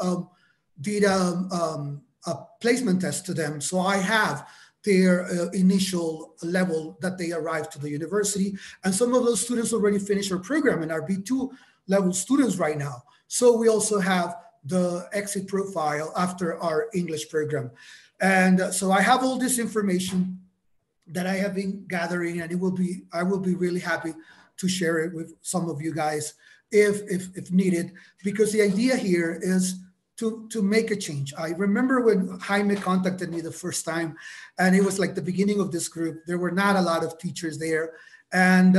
did a placement test to them. So I have their initial level that they arrived to the university. And some of those students already finished our program and are B2 level students right now. So we also have the exit profile after our English program. And so I have all this information that I have been gathering, and I will be really happy to share it with some of you guys if needed, because the idea here is to make a change. I remember when Jaime contacted me the first time, and it was like the beginning of this group. There were not a lot of teachers there, and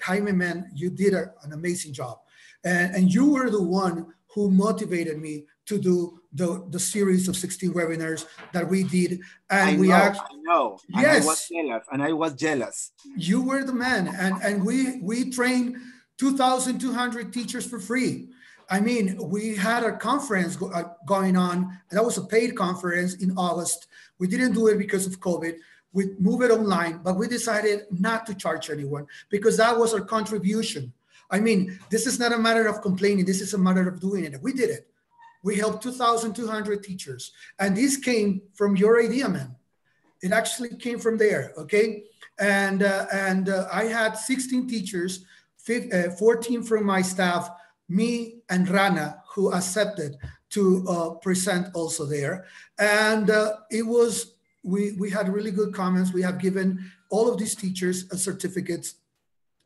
Jaime, man, you did an amazing job, and you were the one who motivated me to do the series of 16 webinars that we did. And I know. Yes. And I was jealous. You were the man. And we trained 2,200 teachers for free. I mean, we had a conference going on, and that was a paid conference in August. We didn't do it because of COVID. We moved it online, but we decided not to charge anyone because that was our contribution. I mean, this is not a matter of complaining. This is a matter of doing it. We did it. We helped 2,200 teachers. And this came from your idea, man. It actually came from there, okay? And I had 16 teachers, 14 from my staff, me and Rana, who accepted to present also there. And we had really good comments. We have given all of these teachers certificates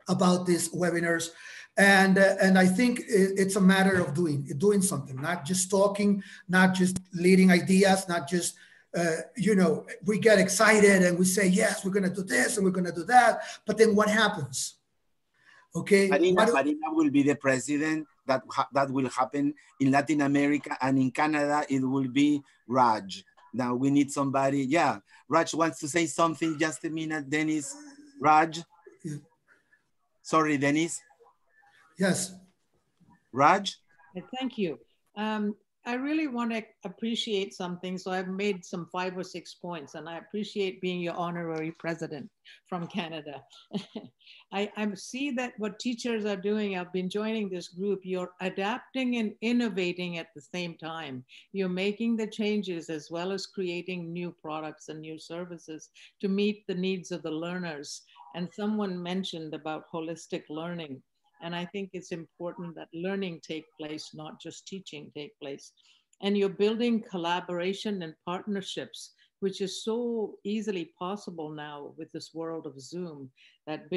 about these webinars. And I think it's a matter of doing something, not just talking, not just leading ideas, not just, we get excited and we say, yes, we're going to do this and we're going to do that. But then what happens? Okay. Marina will be the president. That will happen in Latin America, and in Canada, it will be Raj. Now we need somebody. Yeah. Raj wants to say something. Just a minute, Dennys. Raj. Yeah. Sorry, Dennys. Yes. Raj? Thank you. I really want to appreciate something. So I've made some 5 or 6 points, and I appreciate being your honorary president from Canada. I see that what teachers are doing, I've been joining this group, you're adapting and innovating at the same time. You're making the changes as well as creating new products and new services to meet the needs of the learners. And someone mentioned about holistic learning. And I think it's important that learning take place, not just teaching take place. And you're building collaboration and partnerships, which is so easily possible now with this world of Zoom, that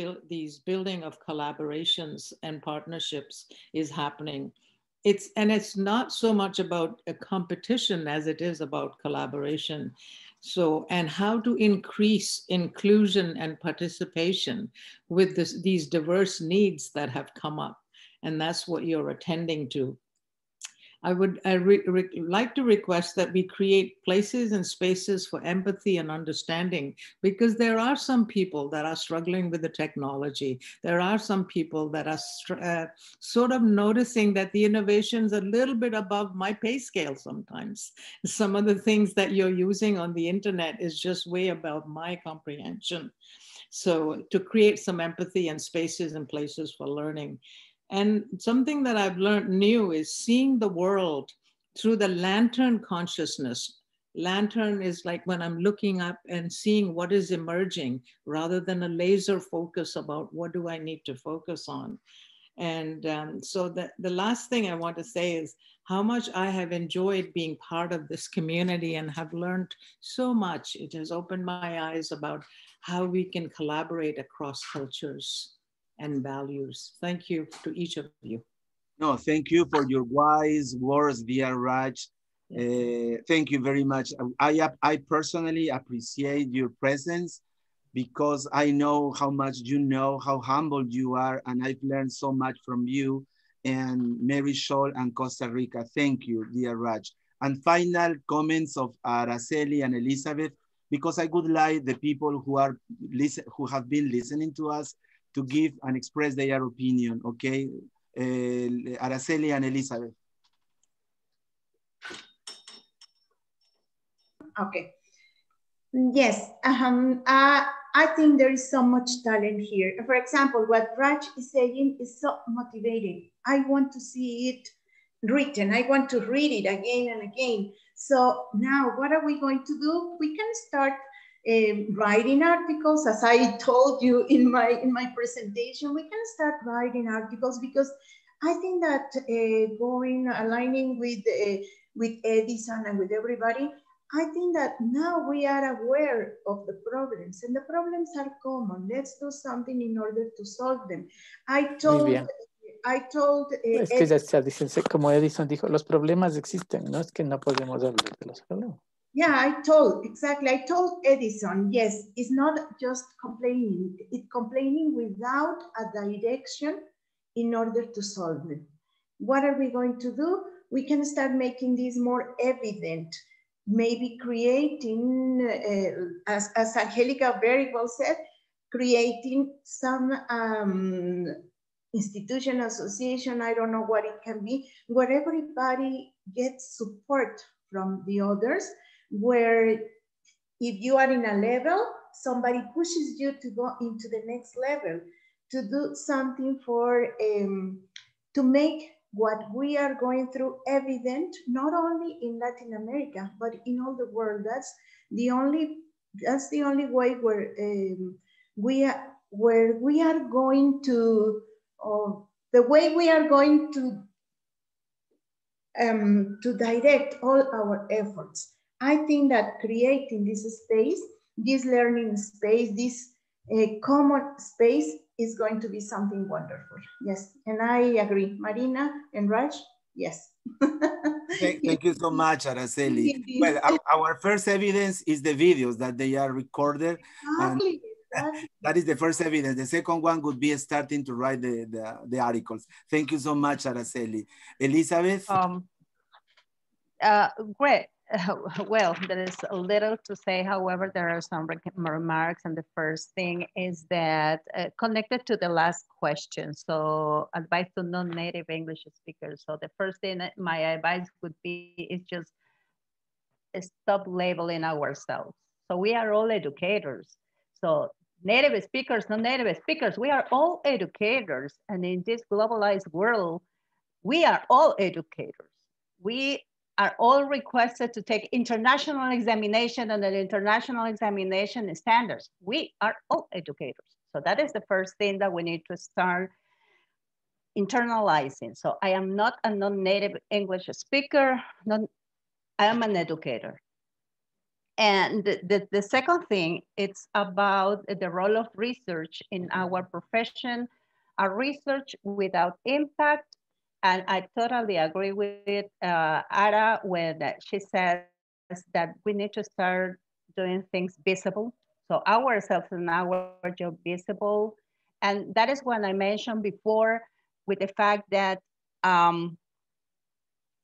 building of collaborations and partnerships is happening. It's not so much about a competition as it is about collaboration. So, and how to increase inclusion and participation with these diverse needs that have come up. And that's what you're attending to. I would like to request that we create places and spaces for empathy and understanding, because there are some people that are struggling with the technology. There are some people that are sort of noticing that the innovation's a little bit above my pay scale sometimes. Some of the things that you're using on the internet is just way above my comprehension. So to create some empathy and spaces and places for learning. And something that I've learned new is seeing the world through the lantern consciousness. Lantern is like when I'm looking up and seeing what is emerging rather than a laser focus about what do I need to focus on. And so the last thing I want to say is how much I have enjoyed being part of this community and have learned so much. It has opened my eyes about how we can collaborate across cultures and values. Thank you to each of you. No, thank you for your wise words, dear Raj. Thank you very much. I personally appreciate your presence because I know how much you know, how humble you are, and I've learned so much from you and Mary Scholl and Costa Rica. Thank you, dear Raj. And final comments of Araceli and Elizabeth, because I would like the people who have been listening to us to give and express their opinion, okay? Araceli and Elizabeth. Okay. Yes, I think there is so much talent here. For example, what Raj is saying is so motivating. I want to see it written. I want to read it again and again. So now what are we going to do? We can start writing articles, as I told you in my presentation. We can start writing articles because I think that aligning with Edison and with everybody, I think that now we are aware of the problems, and the problems are common. Let's do something in order to solve them. I told es que ya se dice, como Edison dijo, los problemas existen, no es que no podemos hablar de los problemas. Yeah, I told Edison, yes, it's not just complaining, it's complaining without a direction in order to solve it. What are we going to do? we can start making this more evident, maybe creating, as Angélica very well said, creating some institution, association, I don't know what it can be, where everybody gets support from the others, where if you are in a level, somebody pushes you to go into the next level, to do something for, to make what we are going through evident, not only in Latin America, but in all the world. That's the only way where we are going to, the way we are going to direct all our efforts. I think that creating this space, this learning space, this common space is going to be something wonderful. Yes, and I agree. Marina and Raj, yes. Thank you so much, Araceli. Well, our first evidence is the videos that they are recorded. Exactly. That is the first evidence. The second one would be starting to write the articles. Thank you so much, Araceli. Elizabeth? Great. Well, there is a little to say. However, there are some remarks. And the first thing is that connected to the last question. So advice to non-native English speakers. So the first thing, my advice would be is just stop labeling ourselves. So we are all educators. So native speakers, non-native speakers, we are all educators. And in this globalized world, we are all educators. We are all requested to take international examination and the international examination standards. We are all educators. So that is the first thing that we need to start internalizing. So I am not a non-native English speaker. I am an educator. And the second thing, it's about the role of research in our profession, a research without impact. And I totally agree with Ara when she says that we need to start doing things visible. So ourselves and our job visible. And that is what I mentioned before with the fact that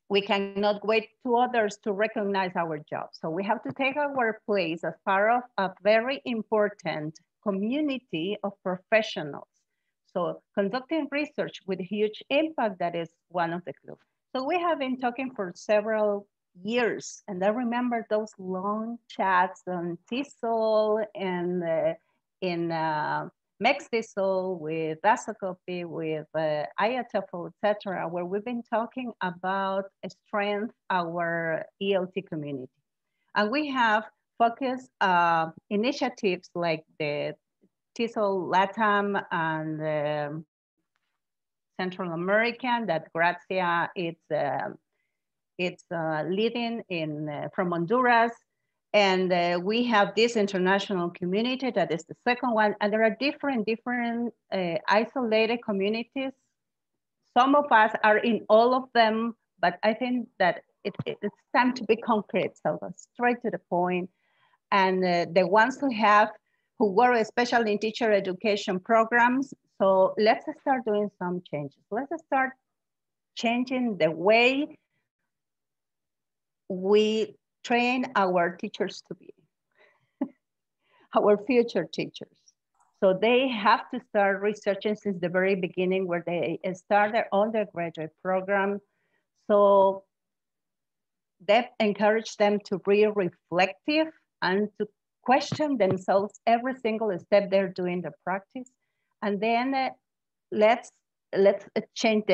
we cannot wait to others to recognize our job. So we have to take our place as part of a very important community of professionals. So conducting research with huge impact, that is one of the clues. So we have been talking for several years, and I remember those long chats on TESOL and in MEX-TESOL with Vasocopy, with IATEFL, etc., where we've been talking about strength our ELT community. And we have focused initiatives like the TESOL Latam and Central American that Garcia it's leading from Honduras. And we have this international community that is the second one. And there are different isolated communities. Some of us are in all of them, but I think that it's time to be concrete. So straight to the point. And the ones who were especially in teacher education programs. So let's start doing some changes. Let's start changing the way we train our teachers to be, our future teachers. So they have to start researching since the very beginning where they start their undergraduate program. So that encourage them to be reflective and to question themselves every single step they're doing the practice. And then let's change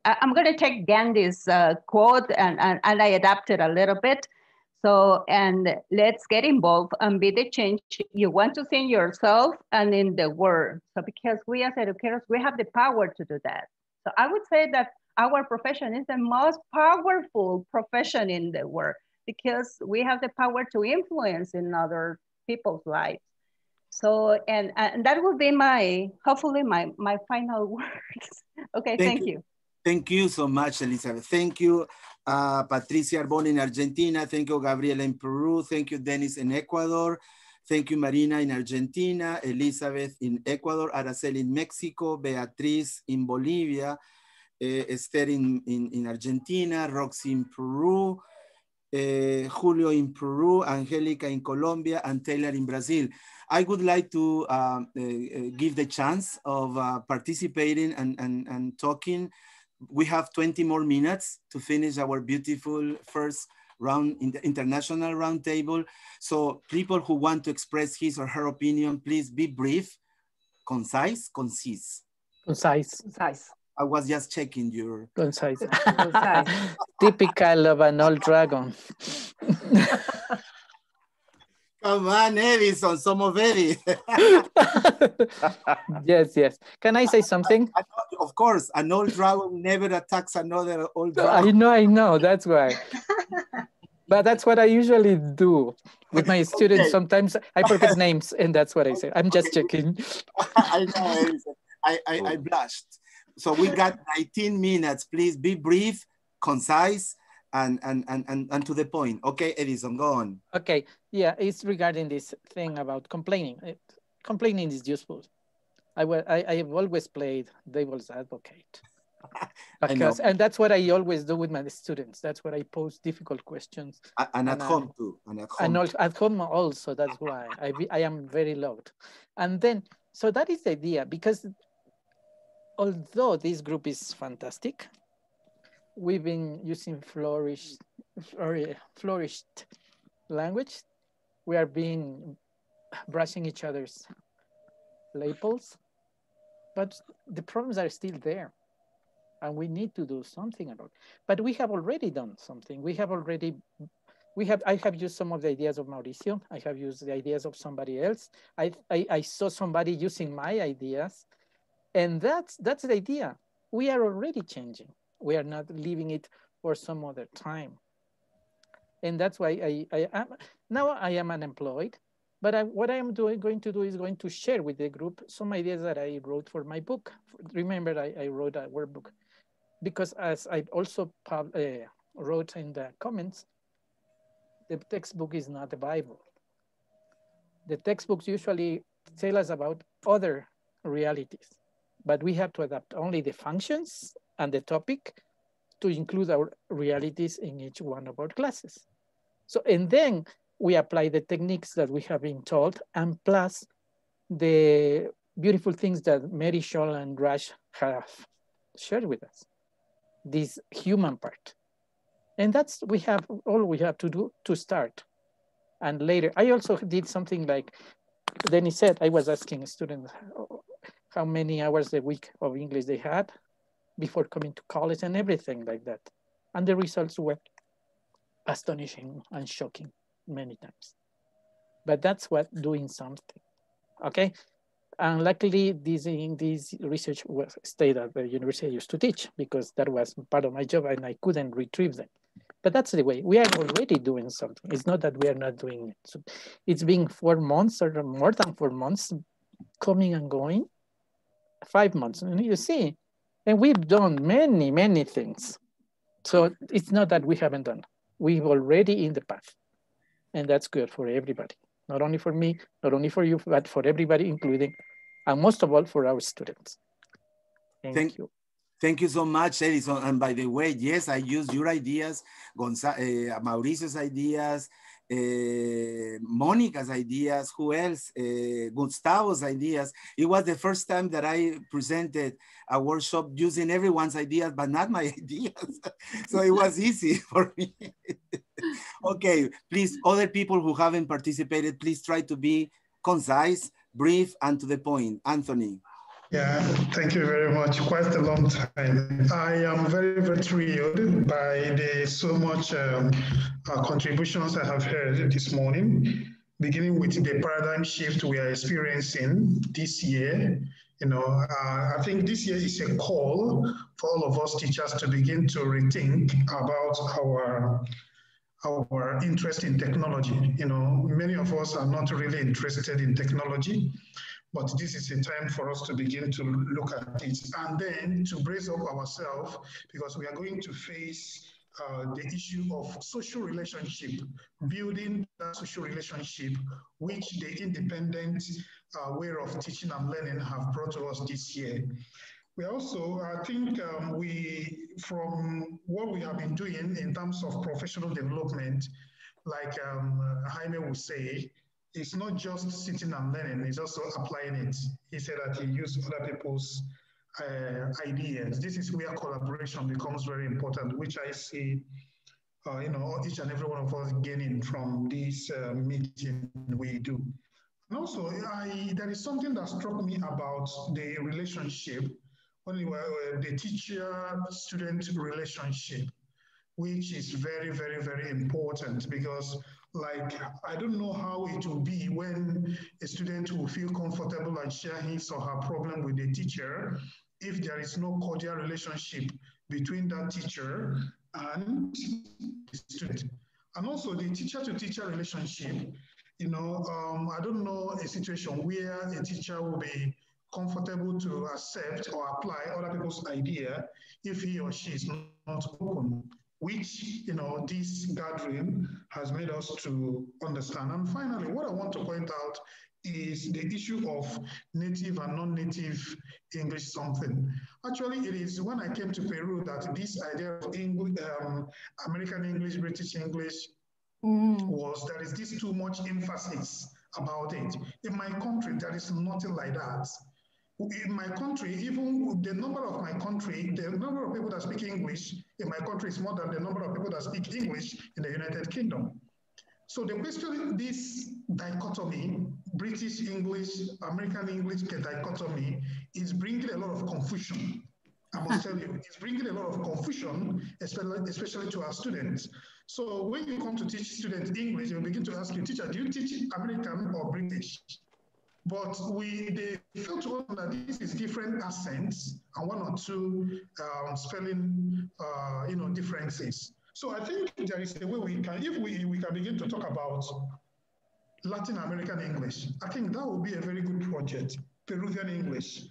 I'm going to take Gandhi's quote and I adapt it a little bit. So, and let's get involved and be the change you want to see in yourself and in the world. So because we as educators, we have the power to do that. So I would say that our profession is the most powerful profession in the world because we have the power to influence in other people's lives. So, and that will be hopefully my final words. Okay, thank you. Thank you so much, Elizabeth. Thank you, Patricia, Arbona in Argentina. Thank you, Gabriella in Peru. Thank you, Dennys in Ecuador. Thank you, Marina in Argentina, Elizabeth in Ecuador, Araceli in Mexico, Beatriz in Bolivia, Esther in Argentina, Roxy in Peru, Julio in Peru, Angélica in Colombia, and Teilhard in Brazil. I would like to give the chance of participating and talking. We have 20 more minutes to finish our beautiful first round in the international roundtable. So people who want to express his or her opinion, please be brief, concise. I was just checking your... Concise. Typical of an old dragon. Come on, Edison, somos Eddie. Yes. Can I say something? Of course, an old dragon never attacks another old dragon. I know, that's why. But that's what I usually do with my students. Okay. Sometimes I forget names, and that's what I say. I'm just checking. I know, Edison. I blushed. So we got 19 minutes. Please be brief, concise, and to the point. Okay, Edison, go on. Okay, yeah, it's regarding this thing about complaining. Complaining is useful. I have always played devil's advocate. Because, and that's what I always do with my students. That's what I pose difficult questions. And at home too. And at home also, that's why I am very loud. And then, so that is the idea, because although this group is fantastic, we've been using flourished language. We are brushing each other's labels, but the problems are still there. And we need to do something about it. But we have already done something. I have used some of the ideas of Mauricio. I have used the ideas of somebody else. I saw somebody using my ideas. And that's the idea. We are already changing. We are not leaving it for some other time. And that's why now I am unemployed. But what I am going to do is going to share with the group some ideas that I wrote for my book. Remember, I wrote a workbook. Because as I also wrote in the comments, the textbook is not the Bible. The textbooks usually tell us about other realities, but we have to adapt only the functions and the topic to include our realities in each one of our classes. So, and then we apply the techniques that we have been told, and plus the beautiful things that Mary, Scholl, and Raj have shared with us. This human part. And that's all we have to do to start. And later, I also did something like Dennys said. I was asking students how many hours a week of English they had before coming to college and everything like that. And the results were astonishing and shocking many times. But that's what doing something, okay? And luckily, this research stayed at the university I used to teach, because that was part of my job and I couldn't retrieve them. But that's the way. We are already doing something. It's not that we are not doing it. So it's been 4 months or more than 4 months, coming and going, 5 months. And you see, and we've done many, many things. So it's not that we haven't done. We're already in the path. And that's good for everybody. Not only for me, not only for you, but for everybody, including, and most of all, for our students. Thank you. Thank you so much, Edison. And by the way, yes, I used your ideas, Mauricio's ideas, Monica's ideas, who else? Gustavo's ideas. It was the first time that I presented a workshop using everyone's ideas, but not my ideas. So it was easy for me. Okay, please, other people who haven't participated, please try to be concise, brief, and to the point. Anthony. Yeah, thank you very much. Quite a long time. I am very, very thrilled by the so much contributions I have heard this morning, beginning with the paradigm shift we are experiencing this year. You know, I think this year is a call for all of us teachers to begin to rethink about our interest in technology. You know, many of us are not really interested in technology, but this is a time for us to begin to look at it and then to brace up ourselves, because we are going to face the issue of social relationship, building that social relationship, which the independent way of teaching and learning have brought to us this year. We also, I think from what we have been doing in terms of professional development, like Jaime would say, it's not just sitting and learning, it's also applying it. He said that he used other people's ideas. This is where collaboration becomes very important, which I see each and every one of us gaining from this meeting we do. And also, there is something that struck me about the relationship, the teacher-student relationship, which is very, very, very important because, like, I don't know how it will be when a student will feel comfortable and share his or her problem with the teacher if there is no cordial relationship between that teacher and the student. And also the teacher-to-teacher relationship, I don't know a situation where a teacher will be comfortable to accept or apply other people's idea if he or she is not open, which, this gathering has made us to understand. And finally, what I want to point out is the issue of native and non-native English something. Actually, it is when I came to Peru that this idea of English, American English, British English, there is this too much emphasis about it. In my country, there is nothing like that. In my country, even the number of people that speak English in my country is more than the number of people that speak English in the United Kingdom. So the question, this dichotomy, British English, American English dichotomy, is bringing a lot of confusion. I must tell you, it's bringing a lot of confusion, especially to our students. So when you come to teach students English, they'll begin to ask you, teacher, do you teach American or British? But they feel to us that this is different accents and one or two spelling, differences. So I think there is a way we can, if we can begin to talk about Latin American English, I think that would be a very good project. Peruvian English,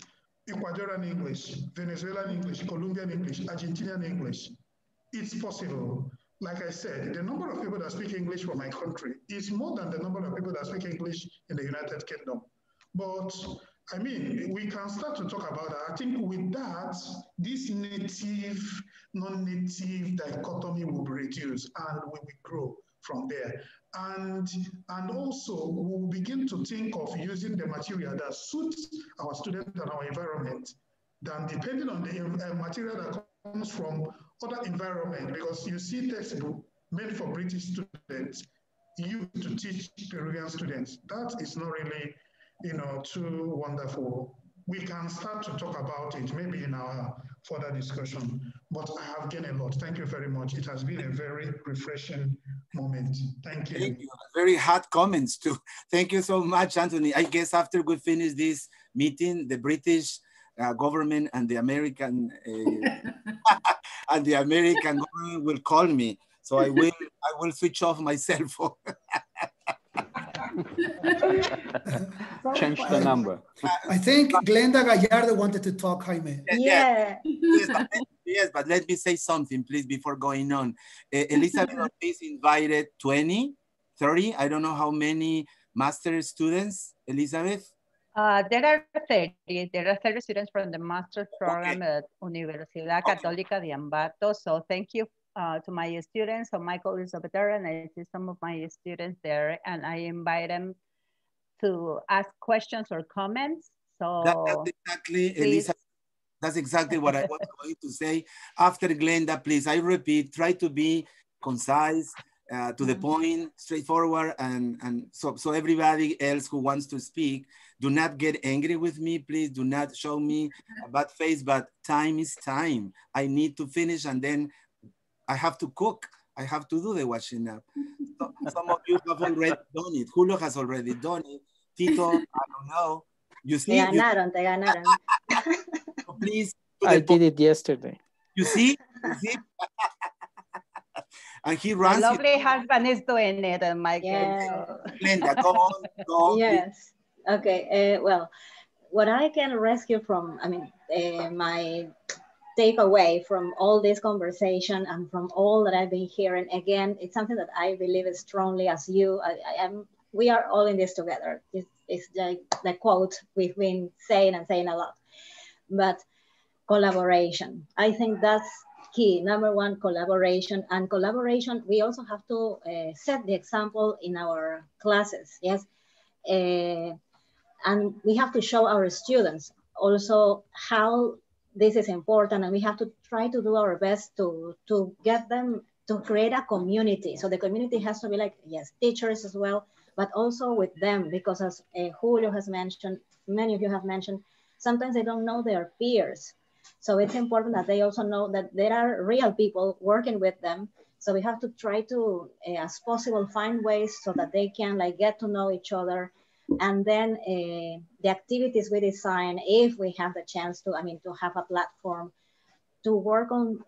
Ecuadorian English, Venezuelan English, Colombian English, Argentinian English. It's possible. Like I said, the number of people that speak English from my country is more than the number of people that speak English in the United Kingdom. But I mean, we can start to talk about that. I think with that, this native, non-native dichotomy will be reduced and we will grow from there. And also, we will begin to think of using the material that suits our students and our environment, than depending on the material that comes from other environment, because you see textbook made for British students used to teach Peruvian students. That is not really too wonderful. We can start to talk about it maybe in our further discussion, but I have gained a lot. Thank you very much. It has been a very refreshing moment. Thank you. Thank you. Very hot comments too. Thank you so much, Anthony. I guess after we finish this meeting, the British government and the American government will call me. So I will switch off my cell phone. Change the number. I think Glenda Gallardo wanted to talk, Jaime. Yeah. Yes, but let me say something, please, before going on. Elizabeth Ortiz invited 20, 30, I don't know how many master students, Elizabeth? There are 30. There are 30 students from the master's program at Universidad Católica de Ambato. So thank you to my students. So Michael is over there, and I see some of my students there, and I invite them to ask questions or comments. So that's exactly, Elizabeth, that's exactly what I was going to say. After Glenda, please, I repeat, try to be concise, to the point, straightforward, and so everybody else who wants to speak, do not get angry with me, please. Do not show me a bad face, but time is time. I need to finish, and then I have to cook. I have to do the washing up. So, some of you have already done it. Julio has already done it. Tito, I don't know. You see? Te ganaron, te ganaron. So please. I did it yesterday. You see? You see? And he runs. My lovely husband is doing it, Michael. Yeah. Glenda, go on. Go on. Yes. Okay. Well, what I can rescue from, my takeaway from all this conversation and from all that I've been hearing, again, it's something that I believe as strongly as you. We are all in this together. It's like the quote we've been saying a lot. But collaboration. I think that's key. Number one, collaboration. And collaboration, we also have to set the example in our classes, yes? And we have to show our students also how this is important, and we have to try to do our best to get them to create a community. So the community has to be like, yes, teachers as well, but also with them, because as Julio has mentioned, many of you have mentioned, sometimes they don't know their peers. So it's important that they also know that there are real people working with them. So we have to try to, as possible, find ways so that they can like get to know each other. And then the activities we design, if we have the chance to, I mean, to have a platform to work on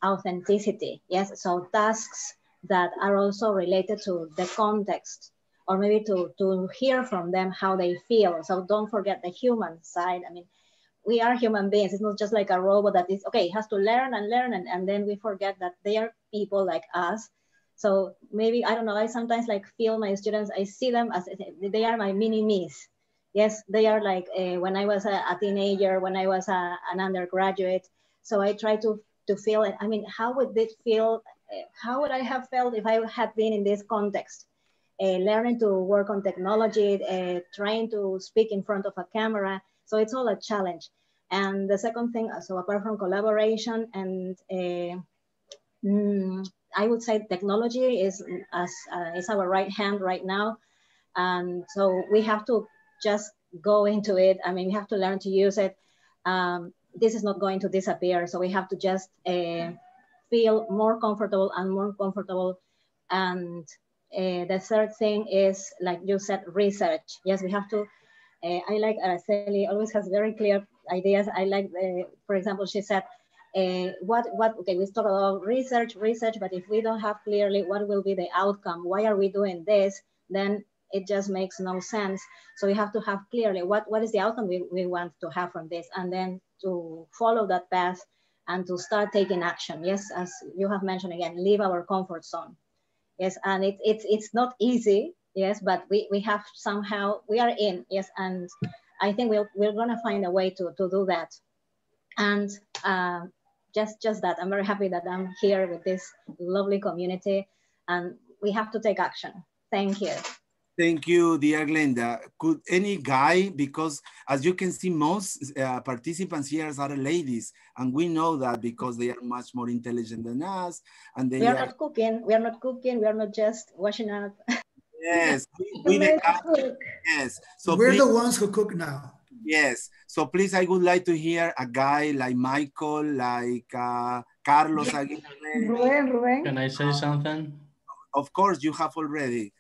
authenticity, yes? So tasks that are also related to the context, or maybe to hear from them how they feel. So don't forget the human side. I mean, we are human beings. It's not just like a robot that is, okay, it has to learn and learn, and then we forget that they are people like us. So maybe, I don't know, I sometimes like feel my students, I see them as, they are my mini-me's. Yes, they are like when I was a teenager, when I was an undergraduate. So I try to feel it. I mean, how would it feel? How would I have felt if I had been in this context? Learning to work on technology, trying to speak in front of a camera. So it's all a challenge. And the second thing, so apart from collaboration, and I would say technology is our right hand right now. And so we have to just go into it. I mean, we have to learn to use it. This is not going to disappear. So we have to just feel more comfortable and more comfortable. And the third thing is, like you said, research. Yes, we have to, I like Araceli, always has very clear ideas. I like, for example, she said, okay, we talk about research, but if we don't have clearly what will be the outcome, why are we doing this, then it just makes no sense. So we have to have clearly what is the outcome we want to have from this, and then to follow that path and to start taking action. Yes, as you have mentioned again, leave our comfort zone. Yes, and it's not easy, yes, but we have somehow, we are in, yes, and I think we're gonna find a way to do that. And just that, I'm very happy that I'm here with this lovely community, and we have to take action. Thank you. Thank you, dear Glenda. Could any guy, because as you can see, most participants here are ladies, and we know that because they are much more intelligent than us, and they we are not cooking. We are not cooking. We are not just washing up. Yes, we the guys, yes. So we're the ones who cook now. Yes. So please, I would like to hear a guy like Michael, like Carlos Aguirre. Ruben. Can I say something? Of course, you have already.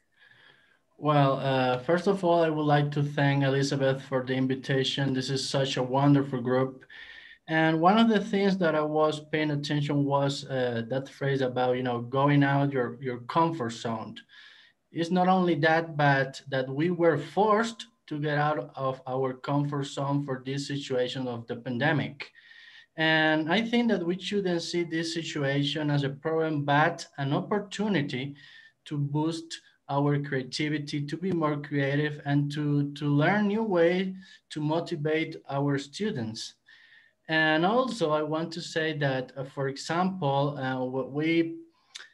Well, first of all, I would like to thank Elizabeth for the invitation. This is such a wonderful group. And one of the things that I was paying attention was that phrase about, going out your comfort zone. It's not only that, but that we were forced to get out of our comfort zone for this situation of the pandemic. And I think that we shouldn't see this situation as a problem, but an opportunity to boost our creativity, to be more creative, and to learn new ways to motivate our students. And also I want to say that, for example,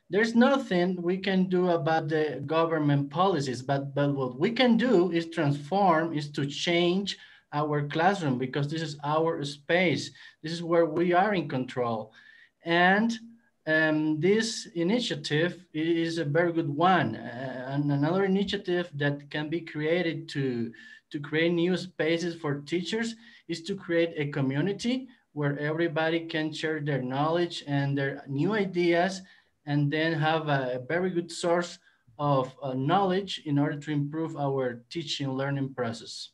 there's nothing we can do about the government policies, but what we can do is to change our classroom, because this is our space. This is where we are in control. And this initiative is a very good one. And another initiative that can be created to create new spaces for teachers is to create a community where everybody can share their knowledge and their new ideas, and then have a very good source of knowledge in order to improve our teaching and learning process.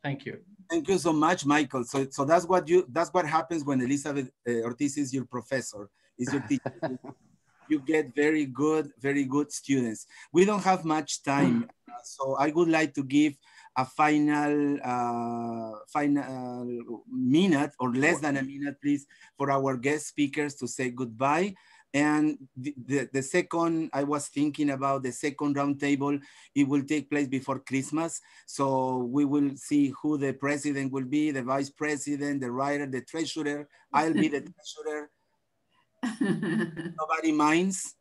Thank you. Thank you so much, Michael. So that's what happens when Elizabeth Ortiz is your professor, is your teacher. You get very good students. We don't have much time, so I would like to give a final minute or less than a minute, please, for our guest speakers to say goodbye. And the second, I was thinking about the second roundtable, it will take place before Christmas. So we will see who the president will be, the vice president, the writer, the treasurer. I'll be the treasurer. Nobody minds?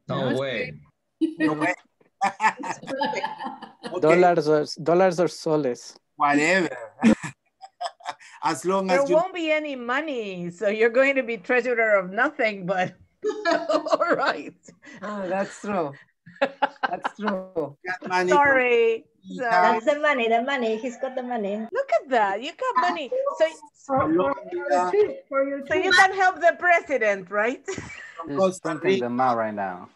No way. No way. Okay. Dollars or soles. Whatever. As long there as you... won't be any money, so you're going to be treasurer of nothing, but all right. Oh, that's true. That's true. Sorry. That's the money, the money. He's got the money. Look at that. You got money. So you can help the president, right? Just printing them out right now.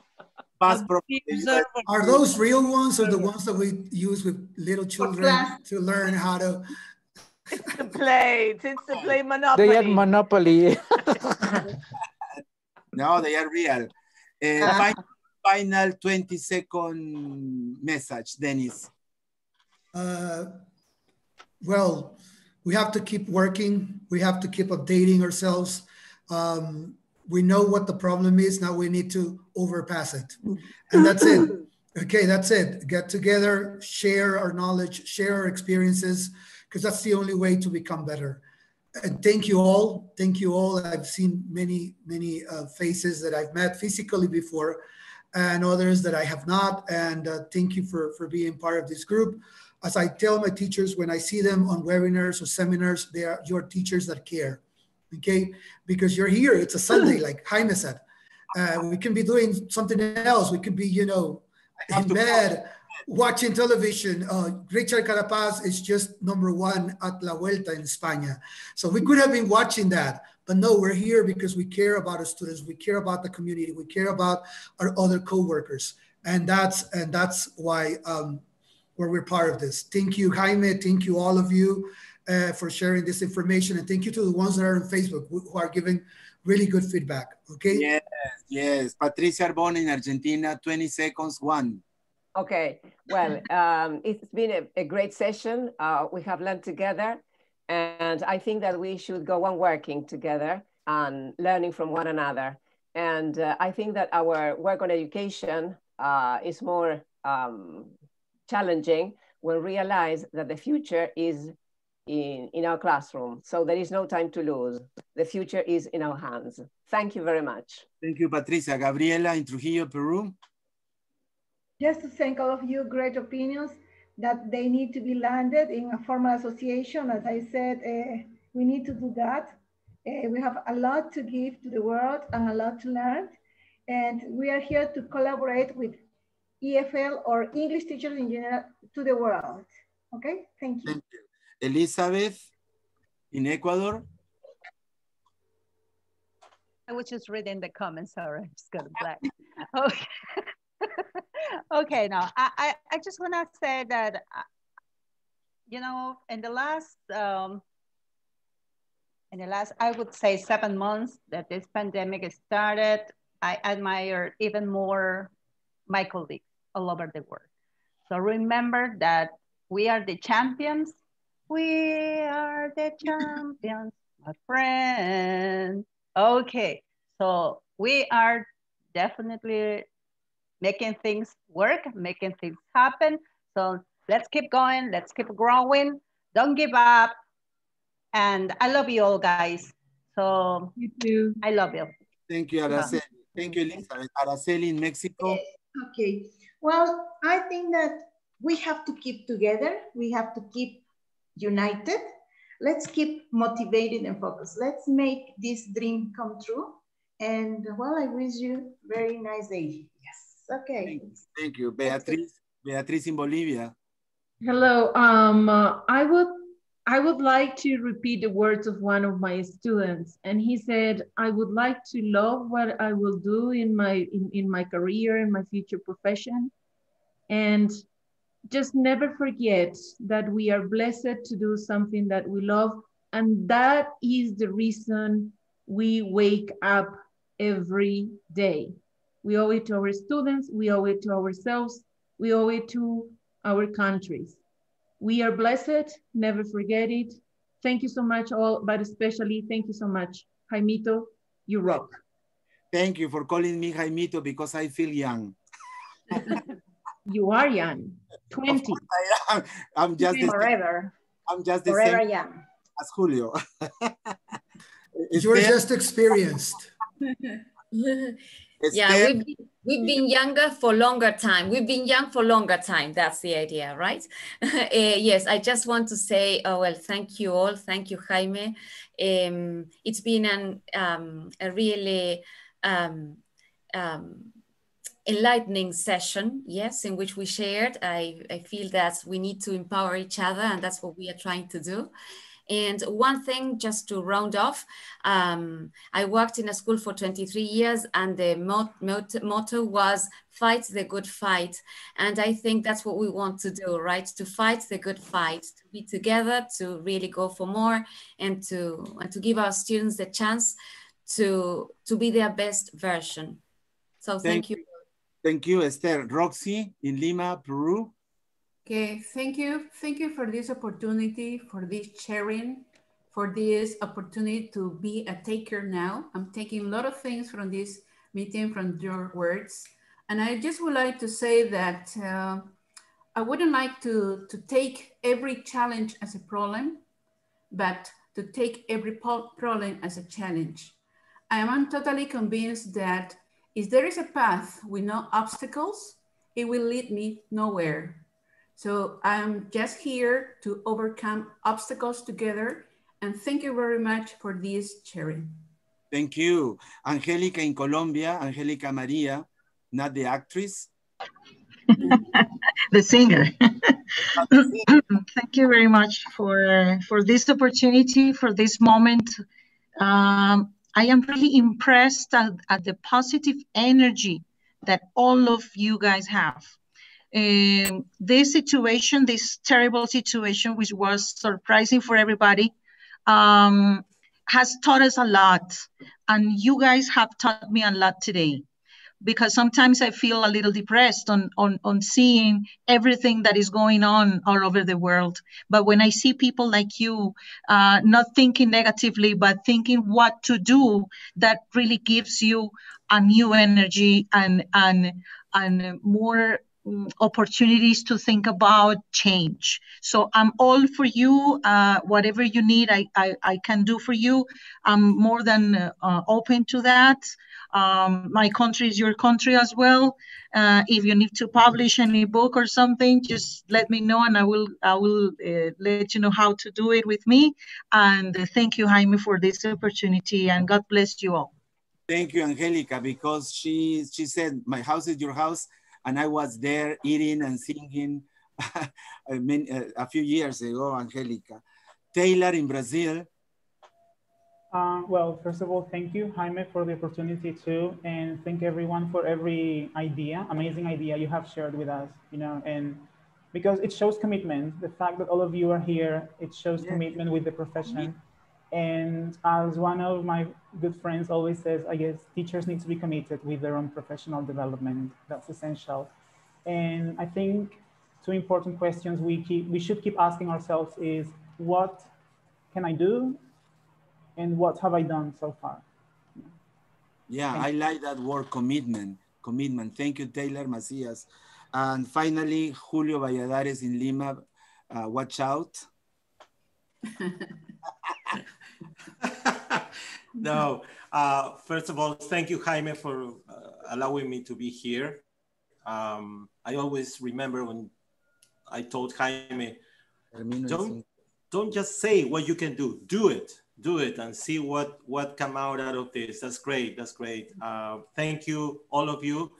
Are those real ones or the ones that we use with little children to learn how to play Monopoly? They are Monopoly. No, they are real. Final 20-second message, Dennys. Well, we have to keep working. We have to keep updating ourselves. We know what the problem is. Now we need to overpass it. And that's it. Okay, that's it. Get together, share our knowledge, share our experiences, because that's the only way to become better. And thank you all. Thank you all. I've seen many faces that I've met physically before and others that I have not. And thank you for being part of this group. As I tell my teachers, when I see them on webinars or seminars, they are your teachers that care. Okay, because you're here. It's a Sunday, like Jaime said. We can be doing something else. We can be, you know, in bed, watching television. Richard Carapaz is just #1 at La Vuelta in España. So we could have been watching that, but no, we're here because we care about our students. We care about the community. We care about our other co-workers. And that's why we're part of this. Thank you, Jaime. Thank you, all of you. For sharing this information, and thank you to the ones that are on Facebook who are giving really good feedback. Okay. Yes. Patricia Arbona in Argentina, 20 seconds, 1. Okay. Well, it's been a great session. We have learned together, and I think that we should go on working together and learning from one another. And I think that our work on education is more challenging when we realize that the future is in our classroom. So there is no time to lose. The future is in our hands. Thank you very much. Thank you, Patricia. Gabriella in Trujillo, Peru. Just to thank all of you, great opinions that they need to be landed in a formal association. As I said, we need to do that. We have a lot to give to the world and a lot to learn. And we are here to collaborate with EFL or English teachers in general to the world. Okay, thank you. Thank you. Elizabeth in Ecuador. I was just reading the comments, sorry, I just got black. Okay. Okay, now I just want to say that, you know, in the last, I would say 7 months that this pandemic started, I admire even more my colleagues all over the world. So remember that we are the champions. We are the champions, my friend. Okay, so we are definitely making things work, making things happen. So let's keep going, let's keep growing. Don't give up. And I love you all, guys. So you too. I love you. Thank you, Araceli. Thank you, Elizabeth. Araceli in Mexico. Okay. Well, I think that we have to keep together. We have to keep united. Let's keep motivated and focused. Let's make this dream come true. And well, I wish you a very nice day. Yes. Okay. Thank you. Beatriz in Bolivia. Hello. I would like to repeat the words of one of my students, and he said, I would like to love what I will do in my career, in my future profession, and just never forget that we are blessed to do something that we love, and that is the reason we wake up every day. We owe it to our students, we owe it to ourselves, we owe it to our countries. We are blessed, never forget it. Thank you so much all, but especially thank you so much, Jaimito, you rock. Thank you for calling me Jaimito because I feel young. You are young, 20. I'm just the forever. I'm just the Forever same young. as Julio. You're just experienced. Yeah, we've been younger for longer time. We've been young for longer time. That's the idea, right? Yes, I just want to say, oh, well, thank you all. Thank you, Jaime. It's been a really enlightening session, yes, in which we shared. I feel that we need to empower each other, and that's what we are trying to do. And one thing, just to round off, I worked in a school for 23 years, and the motto was fight the good fight. And I think that's what we want to do, right? To fight the good fight, to be together, to really go for more, and to give our students the chance to be their best version. So thank you. Thank you, Esther. Roxy in Lima, Peru. Okay, thank you. Thank you for this opportunity, for this sharing, for this opportunity to be a taker now. I'm taking a lot of things from this meeting, from your words. And I just would like to say that I wouldn't like to take every challenge as a problem, but to take every problem as a challenge. I am totally convinced that if there is a path with no obstacles, it will lead me nowhere. So I'm just here to overcome obstacles together. And thank you very much for this sharing. Thank you. Angélica in Colombia, Angélica Maria, not the actress. The singer. Thank you very much for this opportunity, for this moment. I am really impressed at the positive energy that all of you guys have. This situation, this terrible situation, which was surprising for everybody, has taught us a lot. And you guys have taught me a lot today, because sometimes I feel a little depressed on seeing everything that is going on all over the world. But when I see people like you, not thinking negatively, but thinking what to do, that really gives you a new energy and more opportunities to think about change. So I'm all for you. Whatever you need, I can do for you. I'm more than open to that. My country is your country as well. If you need to publish any book or something, just let me know, and I will let you know how to do it with me. And thank you, Jaime, for this opportunity, and God bless you all. Thank you, Angélica, because she said, my house is your house, and I was there eating and singing a few years ago, Angélica. Teilhard in Brazil. Well, first of all, thank you, Jaime, for the opportunity too, and thank everyone for every idea, amazing idea you have shared with us, you know, and because it shows commitment. The fact that all of you are here, it shows commitment with the profession. And as one of my good friends always says, I guess teachers need to be committed with their own professional development. That's essential. And I think two important questions we should keep asking ourselves is, what can I do? And what have I done so far? Yeah, I like that word, commitment. Commitment. Thank you, Teilhard, Masias. And finally, Julio Valladares in Lima. Watch out. No, first of all, thank you, Jaime, for allowing me to be here. I always remember when I told Jaime, don't just say what you can do, do it and see what come out of this. That's great, that's great. Thank you, all of you,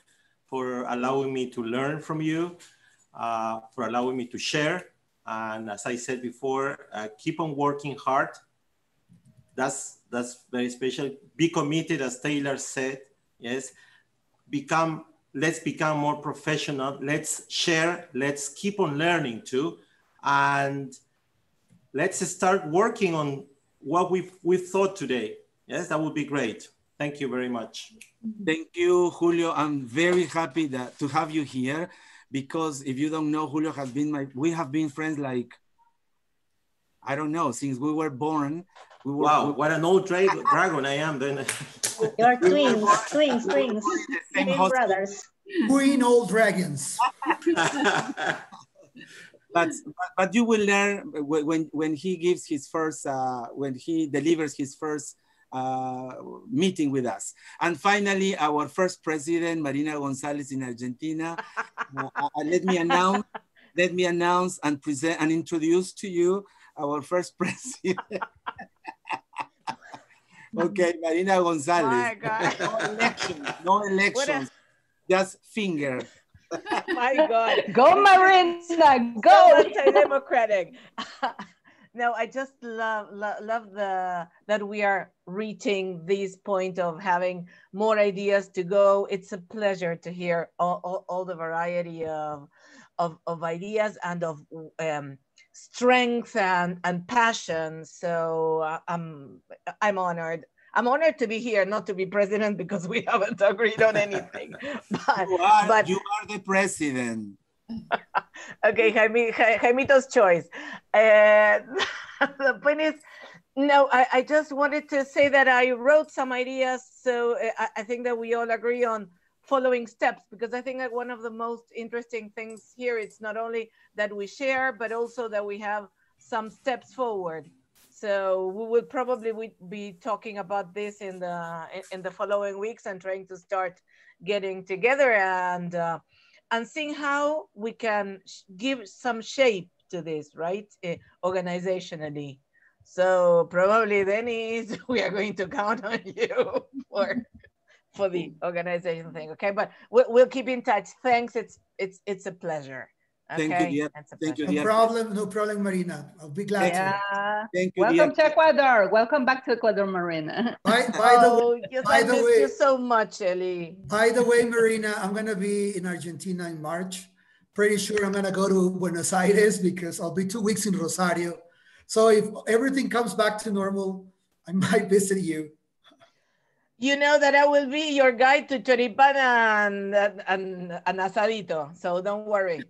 for allowing me to learn from you, for allowing me to share. And as I said before, keep on working hard. That's very special. Be committed, as Teilhard said, yes. Let's become more professional. Let's share, let's keep on learning too. And let's start working on what we've thought today. Yes, that would be great. Thank you very much. Thank you, Julio. I'm very happy to have you here, because if you don't know, Julio has been we have been friends like, I don't know, since we were born. Wow, what an old dragon I am then. You're twins, twin brothers. Twin old dragons. But you will learn when he gives his first, when he delivers his first meeting with us. And finally, our first president, Marina Gonzalez in Argentina. Let me announce and present and introduce to you our first president. Okay, Marina Gonzalez. My God. No elections, just finger. My God. Go Marina, go. So anti-democratic. No, I just love that we are reaching this point of having more ideas to go. It's a pleasure to hear all the variety of ideas and of strength and passion. So I'm honored. I'm honored to be here, not to be president because we haven't agreed on anything. But you are the president. Okay, Jaimito's choice. The point is, no, I just wanted to say that I wrote some ideas. So I think that we all agree on following steps, because I think that one of the most interesting things here is not only that we share, but also that we have some steps forward. So we will probably be talking about this in the following weeks and trying to start getting together and seeing how we can give some shape to this, right? Organizationally. So probably, Dennys, we are going to count on you for the organization thing, okay? But we'll keep in touch. Thanks. It's a pleasure. Okay? Thank you, dear. Thank you, dear. No problem, Marina. I'll be glad to. Thank you, Welcome dear. to Ecuador. Welcome back to Ecuador, Marina. By the way, I miss you so much, Eli. By the way, Marina, I'm going to be in Argentina in March. Pretty sure I'm going to go to Buenos Aires because I'll be 2 weeks in Rosario. So if everything comes back to normal, I might visit you. You know that I will be your guide to choripan and asadito, so don't worry.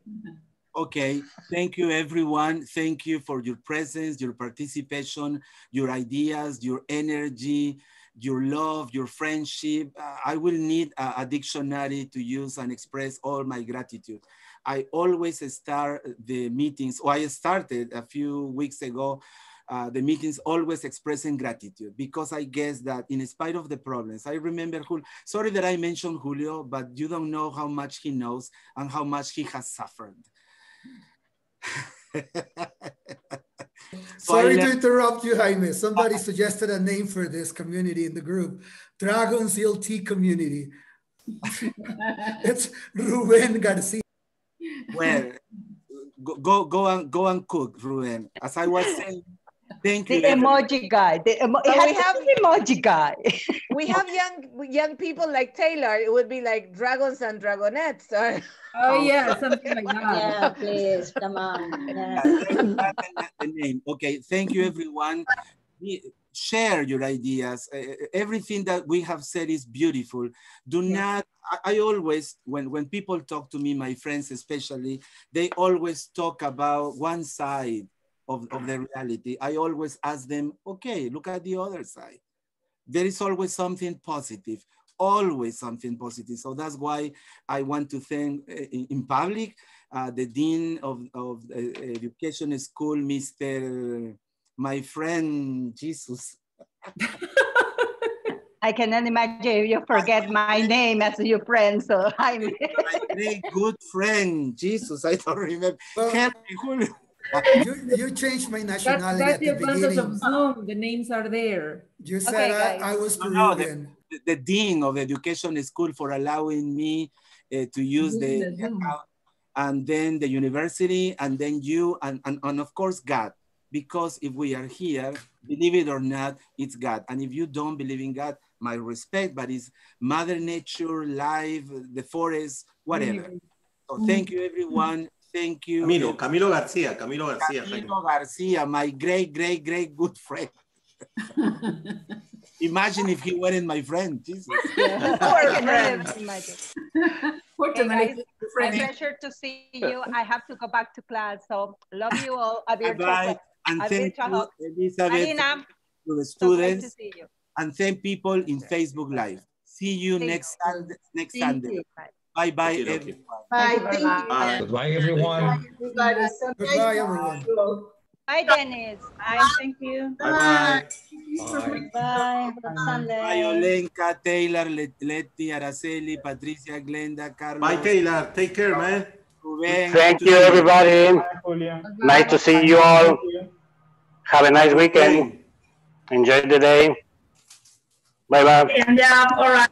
Okay, thank you, everyone. Thank you for your presence, your participation, your ideas, your energy, your love, your friendship. I will need a dictionary to use and express all my gratitude. I always start the meetings, or I started a few weeks ago, the meetings always expressing gratitude, because I guess that in spite of the problems, I remember, sorry that I mentioned Julio, but you don't know how much he knows and how much he has suffered. Sorry to interrupt you, Jaime. Somebody suggested a name for this community in the group, Dragons LT community. It's Ruben Garcia. Well, go and cook, Ruben. As I was saying, thank you. The emoji guy. We have the emoji guy. We have young people like Teilhard. It would be like dragons and dragonettes. Oh yeah, something like that. Yeah, please, come on. Yeah. The name. Okay, thank you, everyone. Share your ideas. Everything that we have said is beautiful. Do not, I always, when people talk to me, my friends especially, they always talk about one side of the reality. I always ask them, okay, look at the other side. There is always something positive, always something positive. So that's why I want to thank in public the Dean of Education School, Mr. My friend, Jesus. I cannot imagine you forget my name as your friend, so I'm my very good friend, Jesus, I don't remember. You changed my nationality that's at the the advantage beginning. of Zoom. The names are there. You said I was Peruvian. The Dean of the Education School for allowing me to use the account, and then the university, and then you, and of course God. Because if we are here, believe it or not, it's God. And if you don't believe in God, my respect, but it's Mother Nature, life, the forest, whatever. So thank you, everyone. Thank you. Camilo Garcia. Camilo Garcia, my great good friend. Imagine if he weren't my friend, Jesus. Yeah. Poor friend. Hey guys, a pleasure to see you. I have to go back to class, so love you all. Bye. And thank you, Elizabeth, Marina, to the so great students. to see you. and thank people in Facebook Live. See you next Sunday. Bye bye, everyone. Bye. Thank you. Bye. Goodbye, everyone. Everybody. So Goodbye, everyone. Bye, Dennys. Bye. Thank you. Bye-bye. Bye. Good Sunday. Bye, Olenka, Teilhard, Leti, Araceli, Patricia, Glenda, Carlos. Bye, Teilhard. Take care, man. Ruben. Thank you, everybody. Nice to see you all. Have a nice weekend. Enjoy the day. Bye-bye. Yeah, all right.